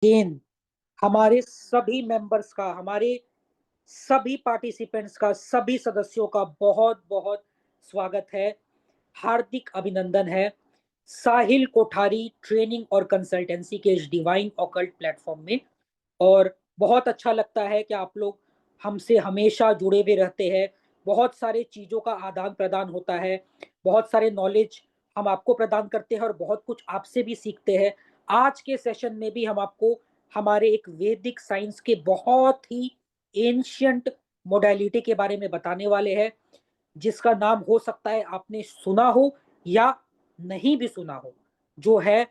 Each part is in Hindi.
अगेन हमारे सभी मेंबर्स का, हमारे सभी पार्टिसिपेंट्स का, सभी सदस्यों का बहुत बहुत स्वागत है, हार्दिक अभिनंदन है साहिल कोठारी ट्रेनिंग और कंसल्टेंसी के इस डिवाइन ऑकल्ट प्लेटफॉर्म में। और बहुत अच्छा लगता है कि आप लोग हमसे हमेशा जुड़े हुए रहते हैं। बहुत सारे चीज़ों का आदान प्रदान होता है, बहुत सारे नॉलेज हम आपको प्रदान करते हैं और बहुत कुछ आपसे भी सीखते हैं। आज के सेशन में भी हम आपको हमारे एक वैदिक साइंस के बहुत ही एंशियंट मोडालिटी के बारे में बताने वाले हैं, जिसका नाम हो सकता है आपने सुना हो या नहीं भी सुना हो, जो है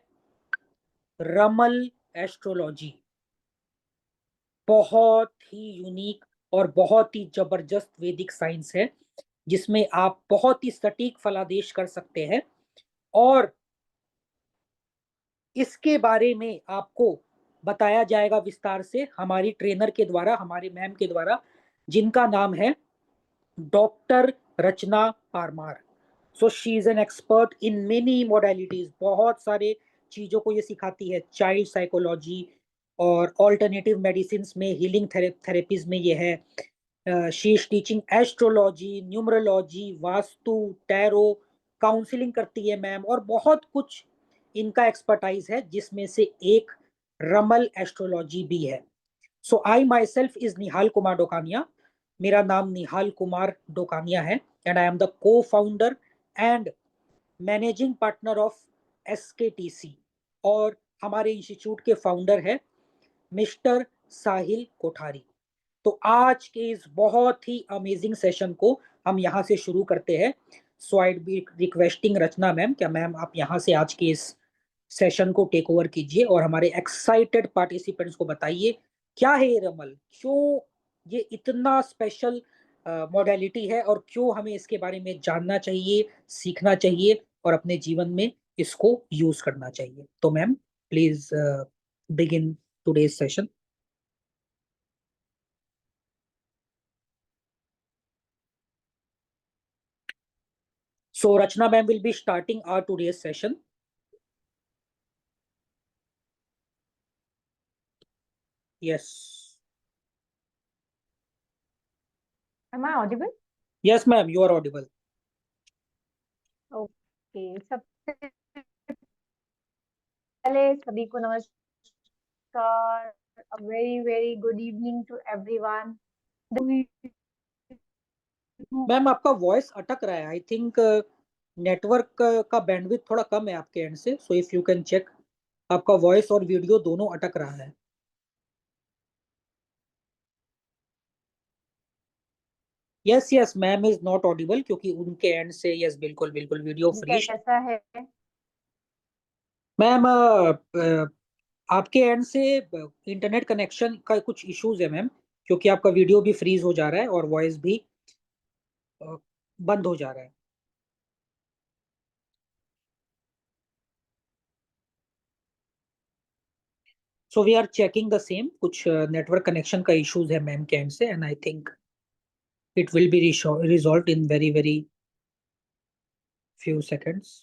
रमल एस्ट्रोलॉजी। बहुत ही यूनिक और बहुत ही जबरदस्त वैदिक साइंस है, जिसमें आप बहुत ही सटीक फलादेश कर सकते हैं। और इसके बारे में आपको बताया जाएगा विस्तार से हमारी ट्रेनर के द्वारा, हमारे मैम के द्वारा, जिनका नाम है doctor Rachna Parmar. So she is an expert in many modalities. बहुत सारे चीजों को ये सिखाती है, चाइल्ड साइकोलॉजी और ऑल्टरनेटिव मेडिसिन में, हीलिंग थेरेपीज में ये है। She is teaching astrology, numerology, vastu, tarot, counselling करती है मैम, और बहुत कुछ इनका एक्सपर्टाइज है, जिसमें से एक रमल एस्ट्रोलॉजी भी है। So I myself is Nihal Kumar Dokania. मेरा नाम निहाल कुमार डोकानिया है, and I am the co founder and managing partner of SKTC. और हमारे इंस्टीट्यूट के फाउंडर है मिस्टर साहिल कोठारी। तो आज के इस बहुत ही अमेजिंग सेशन को हम यहाँ से शुरू करते हैं। सो आई बी रिक्वेस्टिंग रचना मैम, क्या मैम आप यहाँ से आज के इस सेशन को टेक ओवर कीजिए और हमारे एक्साइटेड पार्टिसिपेंट्स को बताइए क्या है ये रमल, क्यों ये इतना स्पेशल मॉडलिटी है, और क्यों हमें इसके बारे में जानना चाहिए, सीखना चाहिए और अपने जीवन में इसको यूज करना चाहिए। तो ma'am please begin today's session. So Rachna ma'am will be starting our today's session. Yes. Am I audible? Yes, ma'am, you are audible. Okay. सबसे पहले सभी को नमस्कार. A very very good evening to everyone. Ma'am आपका वॉइस अटक रहा है, आई थिंक नेटवर्क का बैंडविड्थ थोड़ा कम है आपके एंड से, so if you can check. आपका वॉइस और वीडियो दोनों अटक रहा है। Yes yes, ma'am is not audible, क्योंकि उनके एंड से यस बिल्कुल बिल्कुल वीडियो फ्रीज। कैसा है? मैम आपके एंड से इंटरनेट कनेक्शन का कुछ इश्यूज है मैम, क्योंकि आपका वीडियो भी फ्रीज हो जा रहा है और वॉइस भी बंद हो जा रहा है। So we are checking the same, कुछ नेटवर्क कनेक्शन का इश्यूज है मैम के एंड से, and I think it will be resolve in very very few seconds.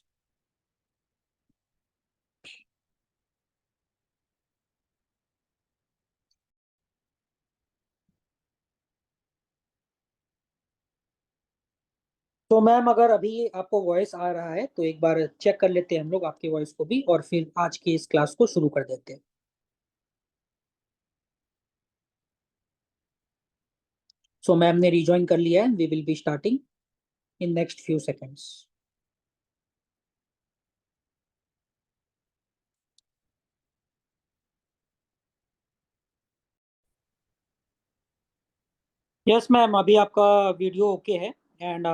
तो मैम अगर अभी आपको वॉइस आ रहा है तो एक बार चेक कर लेते हैं हम लोग आपकी वॉइस को भी, और फिर आज की इस क्लास को शुरू कर देते हैं। सो मैम ने रिज्वाइन कर लिया है, we will be starting in next few seconds. Yes ma'am, अभी आपका वीडियो ओके है, एंड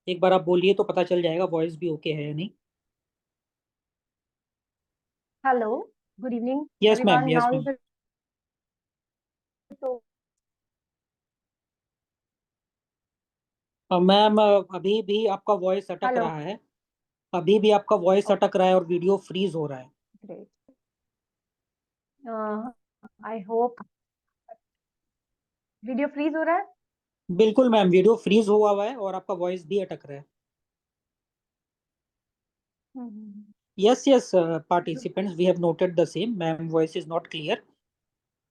एक बार आप बोलिए तो पता चल जाएगा वॉइस भी ओके है या नहीं। Hello. Good evening, yes ma'am, everyone. Yes Now is ma'am. the ma'am अभी भी आपका वॉइस अटक hello. रहा है, अभी भी आपका वॉइस Okay, अटक रहा है और वीडियो फ्रीज हो रहा है। great. I hope video freeze हो रहा है. बिल्कुल मैम, वीडियो फ्रीज हुआ है और आपका वॉइस भी अटक रहा है। Yes, yes, participants, we have noted the same. Ma'am voice is not clear.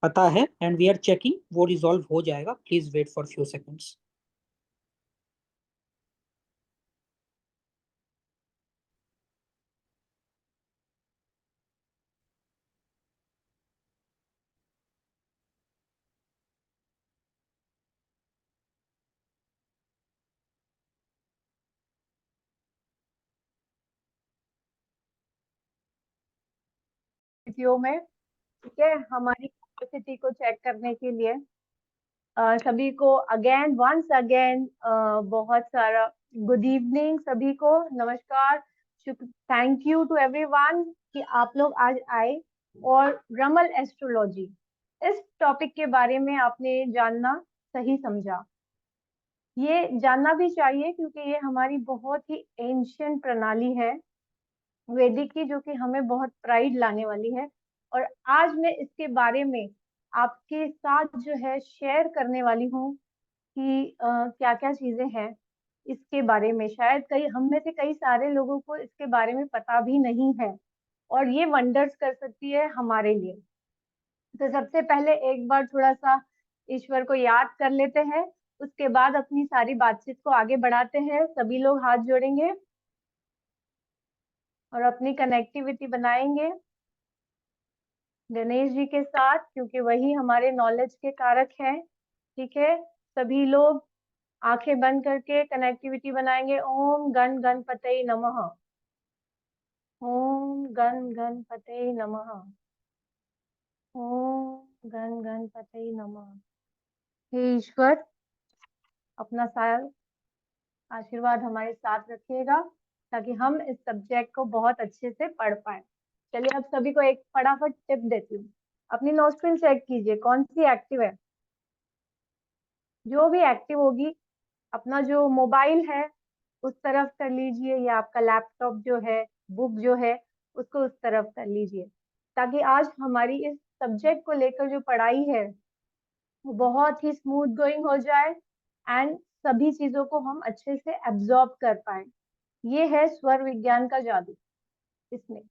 पता है, and we are checking. वो resolve हो जाएगा. Please wait for few seconds. Video में, ठीक है, हमारी कैपेसिटी को चेक करने के लिए सभी को अगेन वंस अगेन बहुत सारा गुड इवनिंग, सभी को नमस्कार, थैंक यू टू एवरीवन कि आप लोग आज आए और रमल एस्ट्रोलॉजी इस टॉपिक के बारे में आपने जानना सही समझा। ये जानना भी चाहिए क्योंकि ये हमारी बहुत ही एंशियंट प्रणाली है वैदिक की, जो कि हमें बहुत प्राइड लाने वाली है। और आज मैं इसके बारे में आपके साथ जो है शेयर करने वाली हूँ कि क्या क्या चीजें हैं इसके बारे में। शायद कई हम में से कई सारे लोगों को इसके बारे में पता भी नहीं है और ये वंडर्स कर सकती है हमारे लिए। तो सबसे पहले एक बार थोड़ा सा ईश्वर को याद कर लेते हैं, उसके बाद अपनी सारी बातचीत को आगे बढ़ाते हैं। सभी लोग हाथ जोड़ेंगे और अपनी कनेक्टिविटी बनाएंगे गणेश जी के साथ, क्योंकि वही हमारे नॉलेज के कारक हैं। ठीक है, सभी लोग आंखें बंद करके कनेक्टिविटी बनाएंगे। ओम गण गणपतये नमः। ओम गण गणपतये नमः। ओम गण गणपतये नमः। हे ईश्वर, अपना सारा आशीर्वाद हमारे साथ रखिएगा ताकि हम इस सब्जेक्ट को बहुत अच्छे से पढ़ पाए। चलिए, अब सभी को एक फटाफट टिप देती हूँ। अपनी नोस्ट्रिल चेक कीजिए कौन सी एक्टिव है। जो भी एक्टिव होगी, अपना जो मोबाइल है उस तरफ कर लीजिए, या आपका लैपटॉप जो है, बुक जो है, उसको उस तरफ कर लीजिए, ताकि आज हमारी इस सब्जेक्ट को लेकर जो पढ़ाई है वो बहुत ही स्मूथ गोइंग हो जाए एंड सभी चीजों को हम अच्छे से एब्जॉर्ब कर पाए। ये है स्वर विज्ञान का जादू। इसमें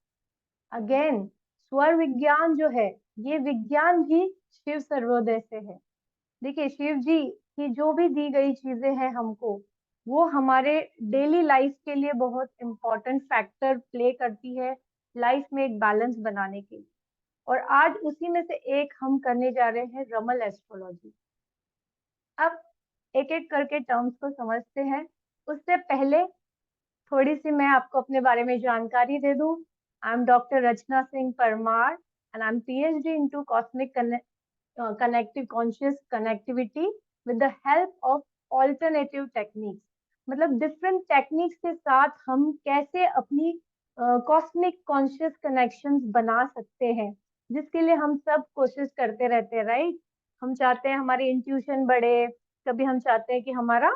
अगेन स्वर विज्ञान जो है, ये विज्ञान भी शिव सर्वोदय से है। देखिए, शिव जी की जो भी दी गई चीजें हैं हमको, वो हमारे डेली लाइफ के लिए बहुत इम्पोर्टेंट फैक्टर प्ले करती है लाइफ में एक बैलेंस बनाने के लिए। और आज उसी में से एक हम करने जा रहे हैं, रमल एस्ट्रोलॉजी। अब एक एक करके टर्म्स को समझते हैं। उससे पहले थोड़ी सी मैं आपको अपने बारे में जानकारी दे दूं। I am doctor Rachna Singh Parmar and I am PhD into cosmic connective conscious connectivity with the help of alternative techniques. मतलब डिफरेंट टेक्निक्स के साथ हम कैसे अपनी कॉस्मिक कॉन्शियस कनेक्शंस बना सकते हैं, जिसके लिए हम सब कोशिश करते रहते हैं, राइट। हम चाहते हैं हमारी इंट्यूशन बढ़े, कभी हम चाहते हैं कि हमारा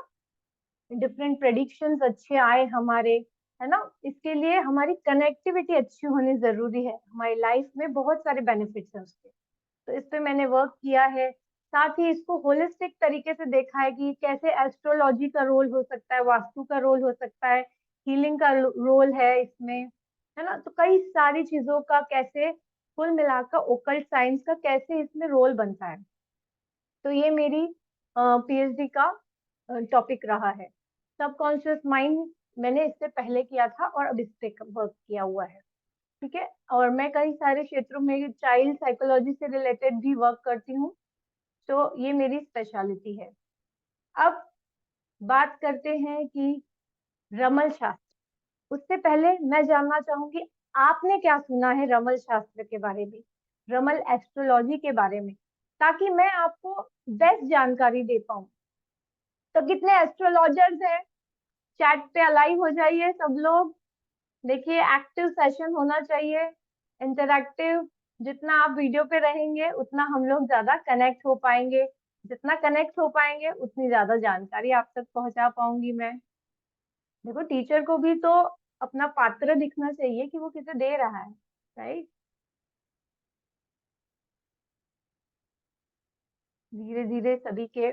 डिफरेंट प्रेडिक्शंस अच्छे आए हमारे, है ना। इसके लिए हमारी कनेक्टिविटी अच्छी होनी जरूरी है। हमारी लाइफ में बहुत सारे बेनिफिट्स हैं उसके, तो इस पे मैंने वर्क किया है। साथ ही इसको होलिस्टिक तरीके से देखा है कि कैसे एस्ट्रोलॉजी का रोल हो सकता है, वास्तु का रोल हो सकता है, हीलिंग का रोल है इसमें, है ना। तो कई सारी चीजों का कैसे कुल मिलाकर ओकल्ट साइंस का कैसे इसमें रोल बनता है। तो ये मेरी PhD का टॉपिक रहा है। सबकॉन्शियस माइंड मैंने इससे पहले किया था और अब इस पे वर्क किया हुआ है। ठीक है, और मैं कई सारे क्षेत्रों में चाइल्ड साइकोलॉजी से रिलेटेड भी वर्क करती हूँ, तो ये मेरी स्पेशलिटी है। अब बात करते हैं कि रमल शास्त्र। उससे पहले मैं जानना चाहूंगी आपने क्या सुना है रमल शास्त्र के बारे में, रमल एस्ट्रोलॉजी के बारे में, ताकि मैं आपको बेस्ट जानकारी दे पाऊँ। तो कितने एस्ट्रोलॉजर्स हैं? चैट पे अलाइव हो जाइए सब लोग। देखिए, एक्टिव सेशन होना चाहिए, इंटरैक्टिव। जितना आप वीडियो पे रहेंगे उतना हम लोग ज्यादा कनेक्ट हो पाएंगे, जितना कनेक्ट हो पाएंगे उतनी ज्यादा जानकारी आप तक पहुंचा पाऊंगी मैं। देखो, टीचर को भी तो अपना पात्र दिखना चाहिए कि वो किसे दे रहा है, राइट। धीरे धीरे सभी के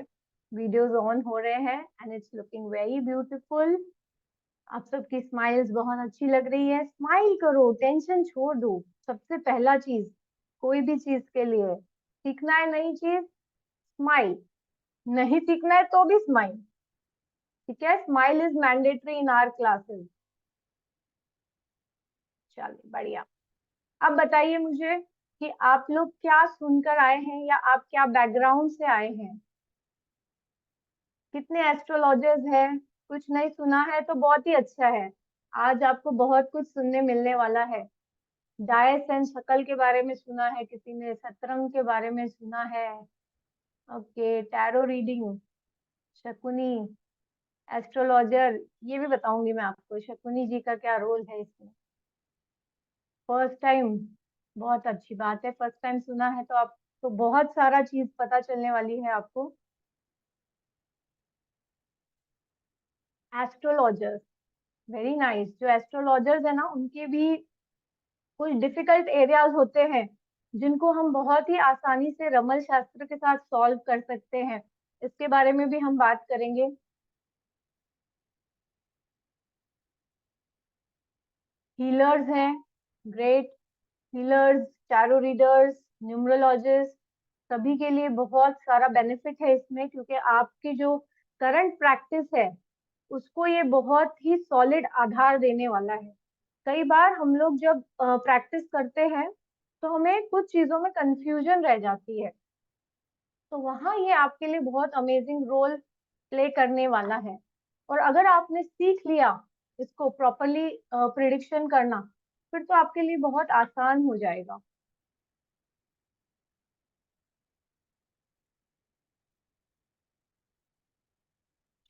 वीडियोस ऑन हो रहे हैं and it's looking very beautiful. आप सबकी स्माइल्स बहुत अच्छी लग रही है। स्माइल करो, टेंशन छोड़ दो। सबसे पहला चीज कोई भी चीज के लिए, सीखना है नई चीज, स्माइल। नहीं सीखना है तो भी स्माइल, ठीक है। Smile is mandatory in our classes. चलिए बढ़िया। अब बताइए मुझे कि आप लोग क्या सुनकर आए हैं या आप क्या बैकग्राउंड से आए हैं। कितने एस्ट्रोलॉजर्स हैं? कुछ नहीं सुना है तो बहुत ही अच्छा है। आज आपको बहुत कुछ सुनने मिलने वाला है। डायस एंड शकल के बारे में सुना है, किसी ने शतरंग के बारे में सुना है। Okay, tarot reading, Shakuni, astrologer, ये भी बताऊंगी मैं आपको शकुनी जी का क्या रोल है इसमें। फर्स्ट टाइम, बहुत अच्छी बात है। फर्स्ट टाइम सुना है तो आप तो बहुत सारा चीज पता चलने वाली है आपको। Astrologers, very nice. जो एस्ट्रोलॉजर्स है ना, उनके भी कुछ डिफिकल्ट एरियाज होते हैं जिनको हम बहुत ही आसानी से रमल शास्त्र के साथ सॉल्व कर सकते हैं। इसके बारे में भी हम बात करेंगे। हीलर्स हैं, great healers, tarot readers, numerologist, सभी के लिए बहुत सारा बेनिफिट है इसमें, क्योंकि आपकी जो करंट प्रैक्टिस है उसको ये बहुत ही सॉलिड आधार देने वाला है। कई बार हम लोग जब प्रैक्टिस करते हैं तो हमें कुछ चीजों में कंफ्यूजन रह जाती है, तो वहां ये आपके लिए बहुत अमेजिंग रोल प्ले करने वाला है। और अगर आपने सीख लिया इसको प्रॉपरली प्रिडिक्शन करना, फिर तो आपके लिए बहुत आसान हो जाएगा।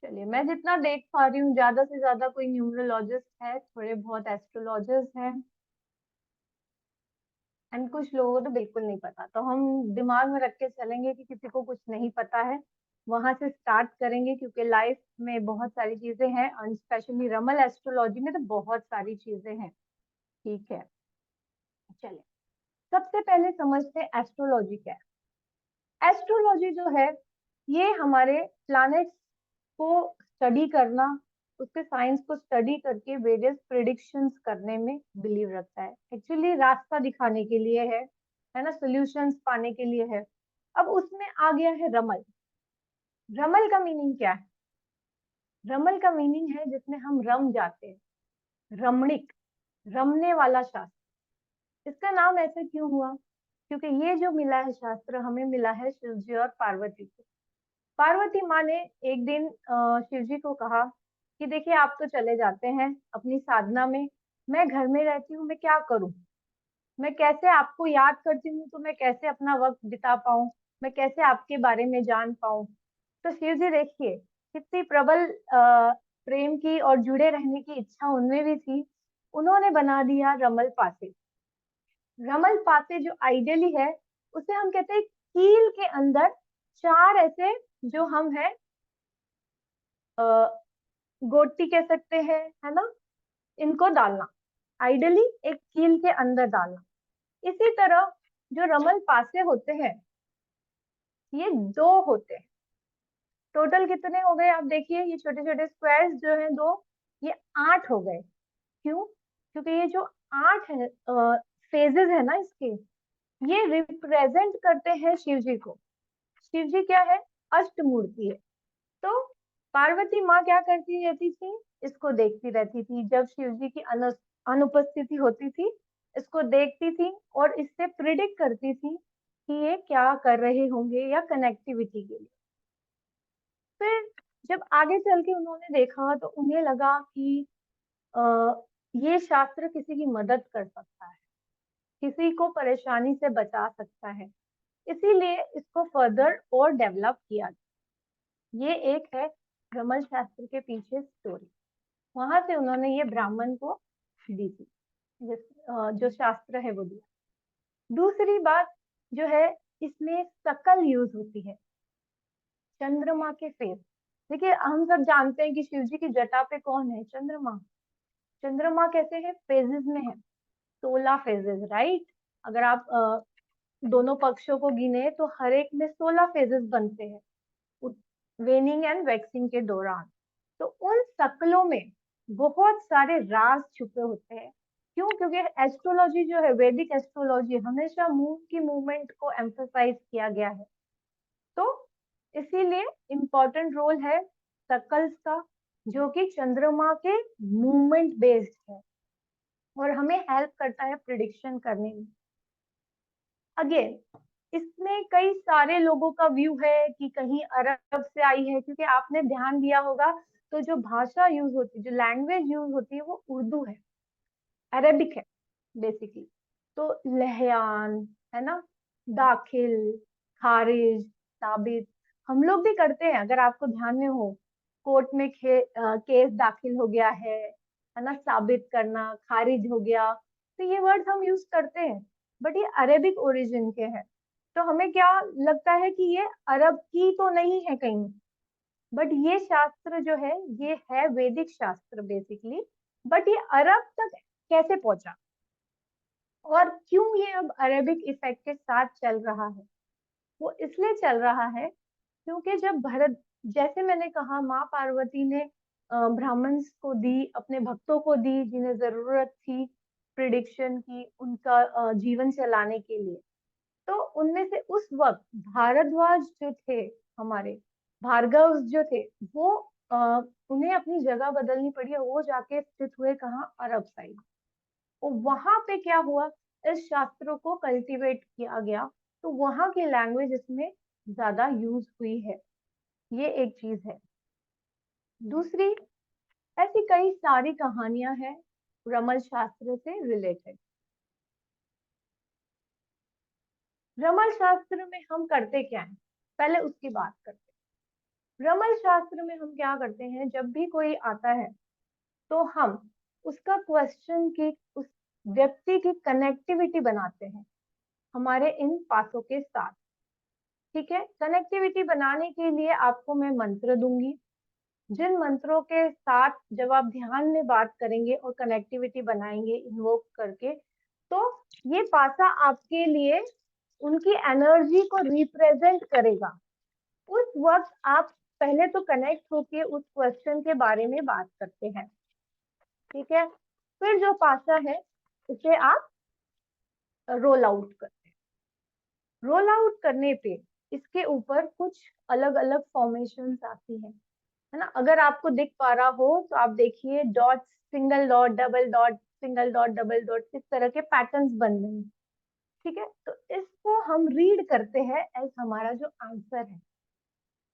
चलिए, मैं जितना देख पा रही हूँ ज्यादा से ज्यादा कोई न्यूमरोलॉजिस्ट है, थोड़े बहुत एस्ट्रोलॉजर्स हैं, एंड कुछ लोगों को तो बिल्कुल नहीं पता। तो हम दिमाग में रख के चलेंगे कि किसी को कुछ नहीं पता है, वहां से स्टार्ट करेंगे, क्योंकि लाइफ में बहुत सारी चीजें हैं और स्पेशली रमल एस्ट्रोलॉजी में तो बहुत सारी चीजें हैं। ठीक है, चलिए सबसे पहले समझते हैं एस्ट्रोलॉजी क्या है। एस्ट्रोलॉजी जो है ये हमारे प्लैनेट्स को स्टडी करना, उसके साइंस को स्टडी करके वेरियस प्रिडिक्शंस करने में बिलीव रखता है। एक्चुअली रास्ता दिखाने के लिए है ना, सॉल्यूशंस पाने के लिए है। अब उसमें आ गया है रमल। रमल का मीनिंग क्या है? रमल का मीनिंग है जिसमें हम रम जाते हैं, रमणिक, रमने वाला शास्त्र। इसका नाम ऐसे क्यों हुआ? क्योंकि ये जो मिला है शास्त्र हमें मिला है शिव जी और पार्वती को। पार्वती माँ ने एक दिन शिव जी को कहा कि देखिए आप तो चले जाते हैं अपनी साधना में, मैं घर में रहती हूँ, मैं क्या करूं? मैं कैसे आपको याद करती हूँ तो मैं कैसे अपना वक्त बिता पाऊं, मैं कैसे आपके बारे में जान पाऊं? तो शिव जी देखिए कितनी प्रबल प्रेम की और जुड़े रहने की इच्छा उनमें भी थी। उन्होंने बना दिया रमल पासे। रमल पासे जो आइडियली है उसे हम कहते हैं कील के अंदर चार ऐसे जो हम है, गोटी कह सकते हैं, है ना, इनको डालना, आइडियली एक कील के अंदर डालना। इसी तरह जो रमल पासे होते हैं ये दो होते हैं। टोटल कितने हो गए आप देखिए, ये छोटे छोटे स्क्वायर्स जो हैं दो, ये 8 हो गए। क्यों? क्योंकि ये जो 8 है फेजेस है ना इसके, ये रिप्रेजेंट करते हैं शिव जी को। शिव जी क्या है? अष्टमूर्ति है। तो पार्वती माँ क्या करती रहती थी? इसको देखती रहती थी। जब शिव जी की अनुपस्थिति होती थी इसको देखती थी और इससे प्रिडिक्ट करती थी कि ये क्या कर रहे होंगे या कनेक्टिविटी के लिए। फिर जब आगे चल के उन्होंने देखा तो उन्हें लगा कि आ, ये शास्त्र किसी की मदद कर सकता है, किसी को परेशानी से बचा सकता है, इसीलिए इसको फर्दर और डेवलप किया। ये एक है रमल शास्त्र के पीछे स्टोरी। वहां से उन्होंने ये ब्राह्मण को दी थी, जो शास्त्र है वो दिया। दूसरी बात जो है, इसमें शकल यूज होती है, चंद्रमा के फेस। देखिए हम सब जानते हैं कि शिव जी की जटा पे कौन है? चंद्रमा। चंद्रमा कैसे है? फेजेस में है, 16 फेजेस, राइट। अगर आप दोनों पक्षों को गिने तो हर एक में 16 फेजेस बनते हैं वेनिंग एंड वैक्सिंग के दौरान। तो उन शक्लों में बहुत सारे राज छुपे होते हैं। क्यों? क्योंकि एस्ट्रोलॉजी जो है, वैदिक एस्ट्रोलॉजी, हमेशा मून की मूवमेंट को एम्फसाइज किया गया है। तो इसीलिए इम्पोर्टेंट रोल है सर्कल्स का, जो कि चंद्रमा के मूवमेंट बेस्ड है और हमें हेल्प करता है प्रिडिक्शन करने में। अगेन, इसमें कई सारे लोगों का व्यू है कि कहीं अरब से आई है, क्योंकि आपने ध्यान दिया होगा तो जो भाषा यूज होती है, जो लैंग्वेज यूज होती है, वो उर्दू है, अरेबिक है बेसिकली। तो लहयान, है ना, दाखिल, खारिज, साबित, हम लोग भी करते हैं, अगर आपको ध्यान में हो। कोर्ट में केस दाखिल हो गया है ना, साबित करना, खारिज हो गया, तो ये वर्ड हम यूज करते हैं, बट ये अरेबिक ओरिजिन के हैं। तो हमें क्या लगता है कि ये अरब की तो नहीं है कहीं, बट ये शास्त्र जो है ये है वैदिक शास्त्र बेसिकली। बट ये अरब तक कैसे पहुंचा और क्यों ये अब अरेबिक इफेक्ट के साथ चल रहा है? वो इसलिए चल रहा है क्योंकि जब भरत, जैसे मैंने कहा, माँ पार्वती ने ब्राह्मण्स को दी, अपने भक्तों को दी, जिन्हें जरूरत थी प्रिडिक्शन की, उनका जीवन चलाने के लिए। तो उनमें से उस वक्त भारद्वाज जो थे, हमारे भार्गव जो थे, वो उन्हें अपनी जगह बदलनी पड़ी और वो जाके स्थित हुए कहाँ? अरब साइड। और वहां पे क्या हुआ, इस शास्त्रों को कल्टीवेट किया गया, तो वहां की लैंग्वेज इसमें ज्यादा यूज हुई है। ये एक चीज है। दूसरी, ऐसी कई सारी कहानियां हैं रमल शास्त्र से रिलेटेड। रमल शास्त्र में हम करते क्या है, पहले उसकी बात करते हैं। रमल शास्त्र में हम क्या करते हैं, जब भी कोई आता है तो हम उसका क्वेश्चन की, उस व्यक्ति की कनेक्टिविटी बनाते हैं हमारे इन पासों के साथ। ठीक है, कनेक्टिविटी बनाने के लिए आपको मैं मंत्र दूंगी, जिन मंत्रों के साथ जब आप ध्यान में बात करेंगे और कनेक्टिविटी बनाएंगे इन्वोक करके, तो ये पासा आपके लिए उनकी एनर्जी को रिप्रेजेंट करेगा। उस वक्त आप पहले तो कनेक्ट होके उस क्वेश्चन के बारे में बात करते हैं। ठीक है, फिर जो पासा है उसे आप रोल आउट करते हैं। रोल आउट करने पे इसके ऊपर कुछ अलग अलग फॉर्मेशंस आती है ना। अगर आपको दिख पा रहा हो तो आप देखिए, dot, single dot, double dot, single dot, double dot, इस तरह के पैटर्न्स बन रहे हैं। ठीक है, तो इसको हम रीड करते हैं एज हमारा जो आंसर है,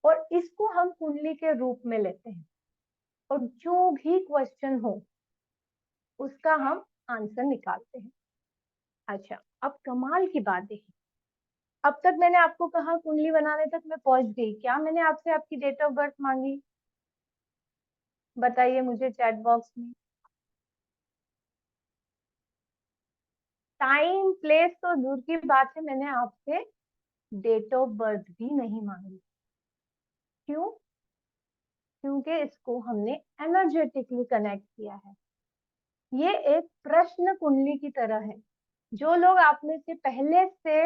और इसको हम कुंडली के रूप में लेते हैं, और जो भी क्वेश्चन हो उसका हम आंसर निकालते हैं। अच्छा, अब कमाल की बात देखिए, अब तक मैंने आपको कहा कुंडली बनाने तक मैं पहुंच गई, क्या मैंने आपसे आपकी डेट ऑफ बर्थ मांगी? बताइए मुझे चैट बॉक्स में। टाइम प्लेस तो दूर की बात है, मैंने आपसे डेट ऑफ बर्थ भी नहीं मांगी। क्यों? क्योंकि इसको हमने एनर्जेटिकली कनेक्ट किया है। ये एक प्रश्न कुंडली की तरह है। जो लोग आप में से पहले से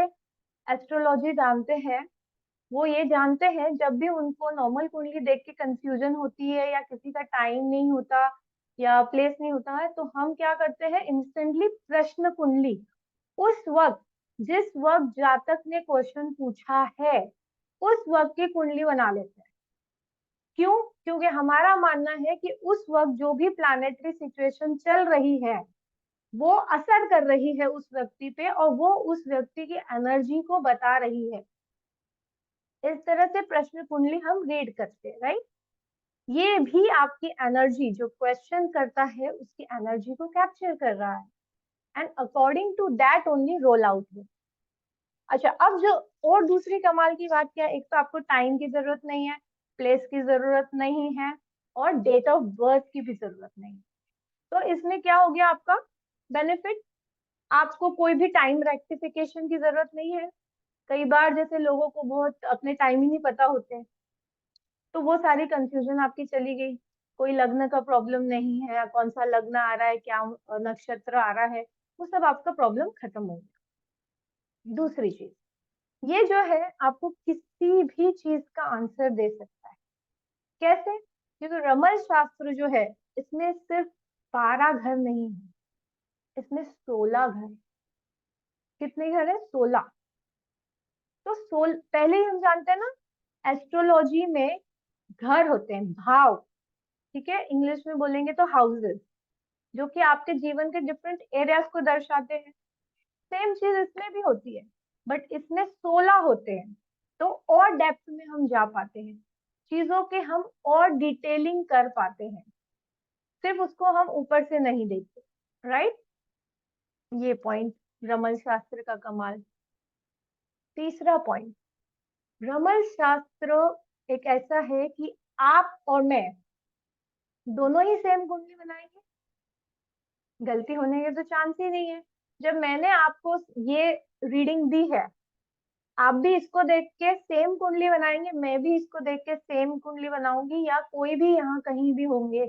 एस्ट्रोलॉजी जानते हैं, वो ये जानते हैं, जब भी उनको नॉर्मल कुंडली देख के कंफ्यूजन होती है, या किसी का टाइम नहीं होता या प्लेस नहीं होता है, तो हम क्या करते हैं, इंस्टेंटली प्रश्न कुंडली, उस वक्त, जिस वक्त जातक ने क्वेश्चन पूछा है, उस वक्त की कुंडली बना लेते हैं। क्यों? क्योंकि हमारा मानना है कि उस वक्त जो भी प्लैनेटरी सिचुएशन चल रही है, वो असर कर रही है उस व्यक्ति पे, और वो उस व्यक्ति की एनर्जी को बता रही है। इस तरह से प्रश्न कुंडली हम रीड करते हैं, राइट। ये भी आपकी एनर्जी, जो क्वेश्चन करता है उसकी एनर्जी को कैप्चर कर रहा है, and according to that only roll out हो। अच्छा, अब जो और दूसरी कमाल की बात क्या है, एक तो आपको टाइम की जरूरत नहीं है, प्लेस की जरूरत नहीं है, और डेट ऑफ बर्थ की भी जरूरत नहीं। तो इसमें क्या हो गया आपका बेनिफिट, आपको कोई भी टाइम रेक्टिफिकेशन की जरूरत नहीं है। कई बार जैसे लोगों को बहुत अपने टाइम ही नहीं पता होते हैं, तो वो सारी कंफ्यूजन आपकी चली गई। कोई लग्न का प्रॉब्लम नहीं है, कौन सा लग्न आ रहा है, क्या नक्षत्र आ रहा है, वो सब आपका प्रॉब्लम खत्म हो गया। दूसरी चीज, ये जो है आपको किसी भी चीज का आंसर दे सकता है। कैसे? क्योंकि रमल शास्त्र जो है इसमें सिर्फ 12 घर नहीं है, इसमें 16 घर। कितने घर है? 16। तो पहले ही हम जानते हैं ना, एस्ट्रोलॉजी में घर होते हैं, भाव, ठीक है, इंग्लिश में बोलेंगे तो हाउसेस, जो कि आपके जीवन के डिफरेंट एरियाज को दर्शाते हैं। सेम चीज इसमें भी होती है, बट इसमें 16 होते हैं, तो और डेप्थ में हम जा पाते हैं, चीजों के हम और डिटेलिंग कर पाते हैं, सिर्फ उसको हम ऊपर से नहीं देखते, राइट। ये पॉइंट रमल शास्त्र का कमाल। तीसरा पॉइंट, रमल शास्त्र एक ऐसा है कि आप और मैं दोनों ही सेम कुंडली बनाएंगे, गलती होने के तो चांस ही नहीं है। जब मैंने आपको ये रीडिंग दी है, आप भी इसको देख के सेम कुंडली बनाएंगे, मैं भी इसको देख के सेम कुंडली बनाऊंगी, या कोई भी यहाँ कहीं भी होंगे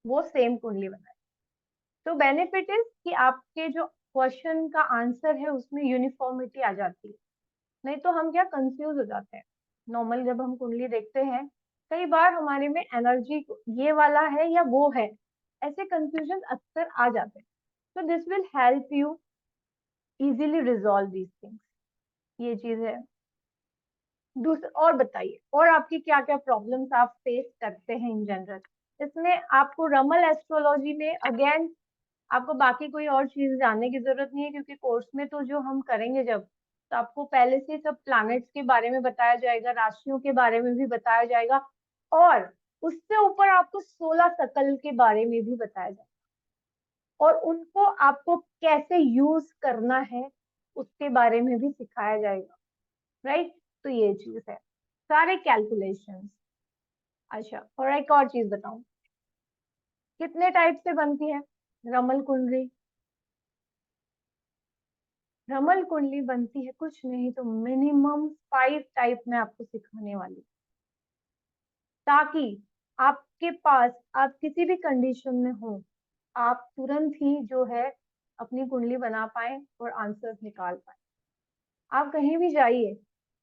वो सेम कुंडली बनाए। तो बेनिफिट इज कि आपके जो क्वेश्चन का आंसर है उसमें यूनिफॉर्मिटी आ जाती है। नहीं तो हम क्या कंफ्यूज हो जाते हैं। नॉर्मल जब हम कुंडली देखते हैं, कई बार हमारे में एनर्जी ये वाला है या वो है, ऐसे कंफ्यूजन अक्सर आ जाते हैं। तो this will help you easily resolve these things. ये चीज है। दूसरा और बताइए, और आपकी क्या क्या प्रॉब्लम्स आप फेस करते हैं इन जनरल। इसमें आपको रमल एस्ट्रोलॉजी में अगेन आपको बाकी कोई और चीज जानने की जरूरत नहीं है, क्योंकि कोर्स में तो जो हम करेंगे जब, तो आपको पहले से सब प्लैनेट्स के बारे में बताया जाएगा, राशियों के बारे में भी बताया जाएगा, और उससे ऊपर आपको 16 सकल के बारे में भी बताया जाएगा, और उनको आपको कैसे यूज करना है उसके बारे में भी सिखाया जाएगा, राइट। तो ये चीज है, सारे कैलकुलेशंस। अच्छा, और एक और चीज बताऊं, कितने टाइप से बनती है रमल कुंडली। रमल कुंडली बनती है कुछ नहीं तो मिनिमम 5 टाइप में आपको सिखाने वाली, ताकि आपके पास, आप किसी भी कंडीशन में हो, आप तुरंत ही जो है अपनी कुंडली बना पाए और आंसर्स निकाल पाए। आप कहीं भी जाइए,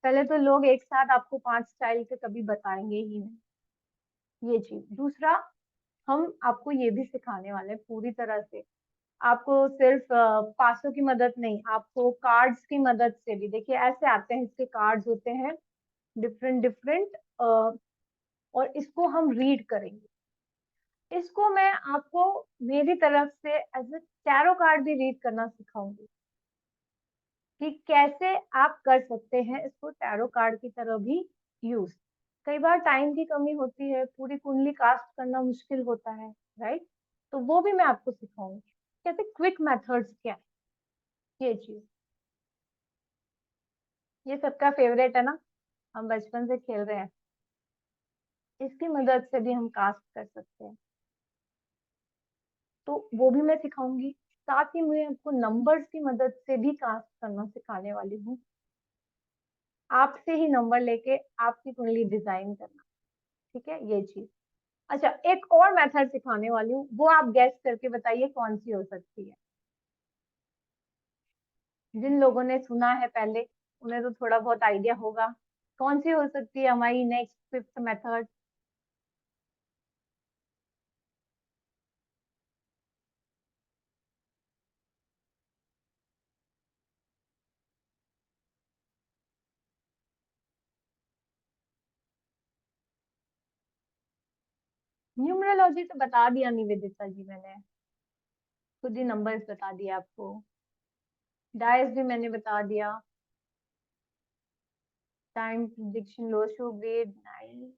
पहले तो लोग एक साथ आपको 5 स्टाइल के कभी बताएंगे ही नहीं। ये चीज। दूसरा, हम आपको ये भी सिखाने वाले हैं पूरी तरह से, आपको सिर्फ पासों की मदद नहीं, आपको कार्ड्स की मदद से भी। देखिए ऐसे आते हैं, इसके कार्ड्स होते हैं डिफरेंट डिफरेंट, और इसको हम रीड करेंगे। इसको मैं आपको मेरी तरफ से एज ए टैरो कार्ड भी रीड करना सिखाऊंगी, कि कैसे आप कर सकते हैं इसको टैरो कार्ड की तरह भी यूज। कई बार टाइम की कमी होती है, पूरी कुंडली कास्ट करना मुश्किल होता है, राइट। तो वो भी मैं आपको सिखाऊंगी, कैसे क्विक मेथड्स क्या है। ये चीज, ये सबका फेवरेट है ना, हम बचपन से खेल रहे हैं, इसकी मदद से भी हम कास्ट कर सकते हैं, तो वो भी मैं सिखाऊंगी। साथ ही मैं आपको नंबर्स की मदद से भी कास्ट करना सिखाने वाली हूँ, आपसे ही नंबर लेके आपकी कुंडली डिजाइन करना, ठीक है, ये चीज। अच्छा, एक और मेथड सिखाने वाली हूँ, वो आप गैस करके बताइए कौन सी हो सकती है। जिन लोगों ने सुना है पहले, उन्हें तो थोड़ा बहुत आइडिया होगा कौन सी हो सकती है हमारी नेक्स्ट 5th मेथड। न्यूमरोलॉजी तो बता दिया निवेदिता जी मैंने, खुद ही नंबर्स बता दिए आपको। डायस भी मैंने बता दिया। टाइम प्रिडिक्शन, लो शो ग्रेड नहीं,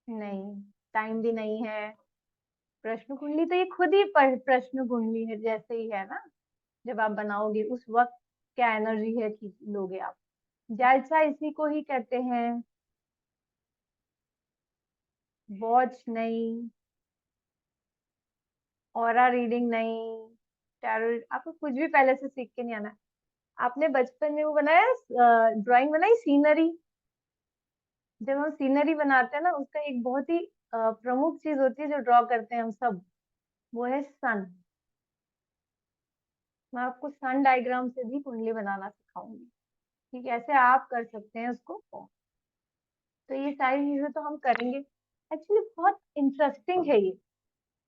नहीं टाइम भी नहीं है। प्रश्न कुंडली तो ये खुद ही प्रश्न कुंडली है जैसे ही है ना, जब आप बनाओगे उस वक्त क्या एनर्जी है कि लोगे आप। जायजा इसी को ही कहते हैं। वॉच नहीं, ऑरा रीडिंग नहीं, टैरो, आपको कुछ भी पहले से सीख के नहीं आना है। आपने बचपन में वो बनाया, ड्राइंग बनाई सीनरी। जब हम सीनरी बनाते हैं ना, उसका एक बहुत ही प्रमुख चीज होती है जो ड्रॉ करते हैं हम सब, वो है सन। मैं आपको सन डायग्राम से भी कुंडली बनाना सिखाऊंगी, ठीक है, ऐसे आप कर सकते हैं उसको। तो ये सारी चीजें तो हम करेंगे। एक्चुअली बहुत इंटरेस्टिंग है ये,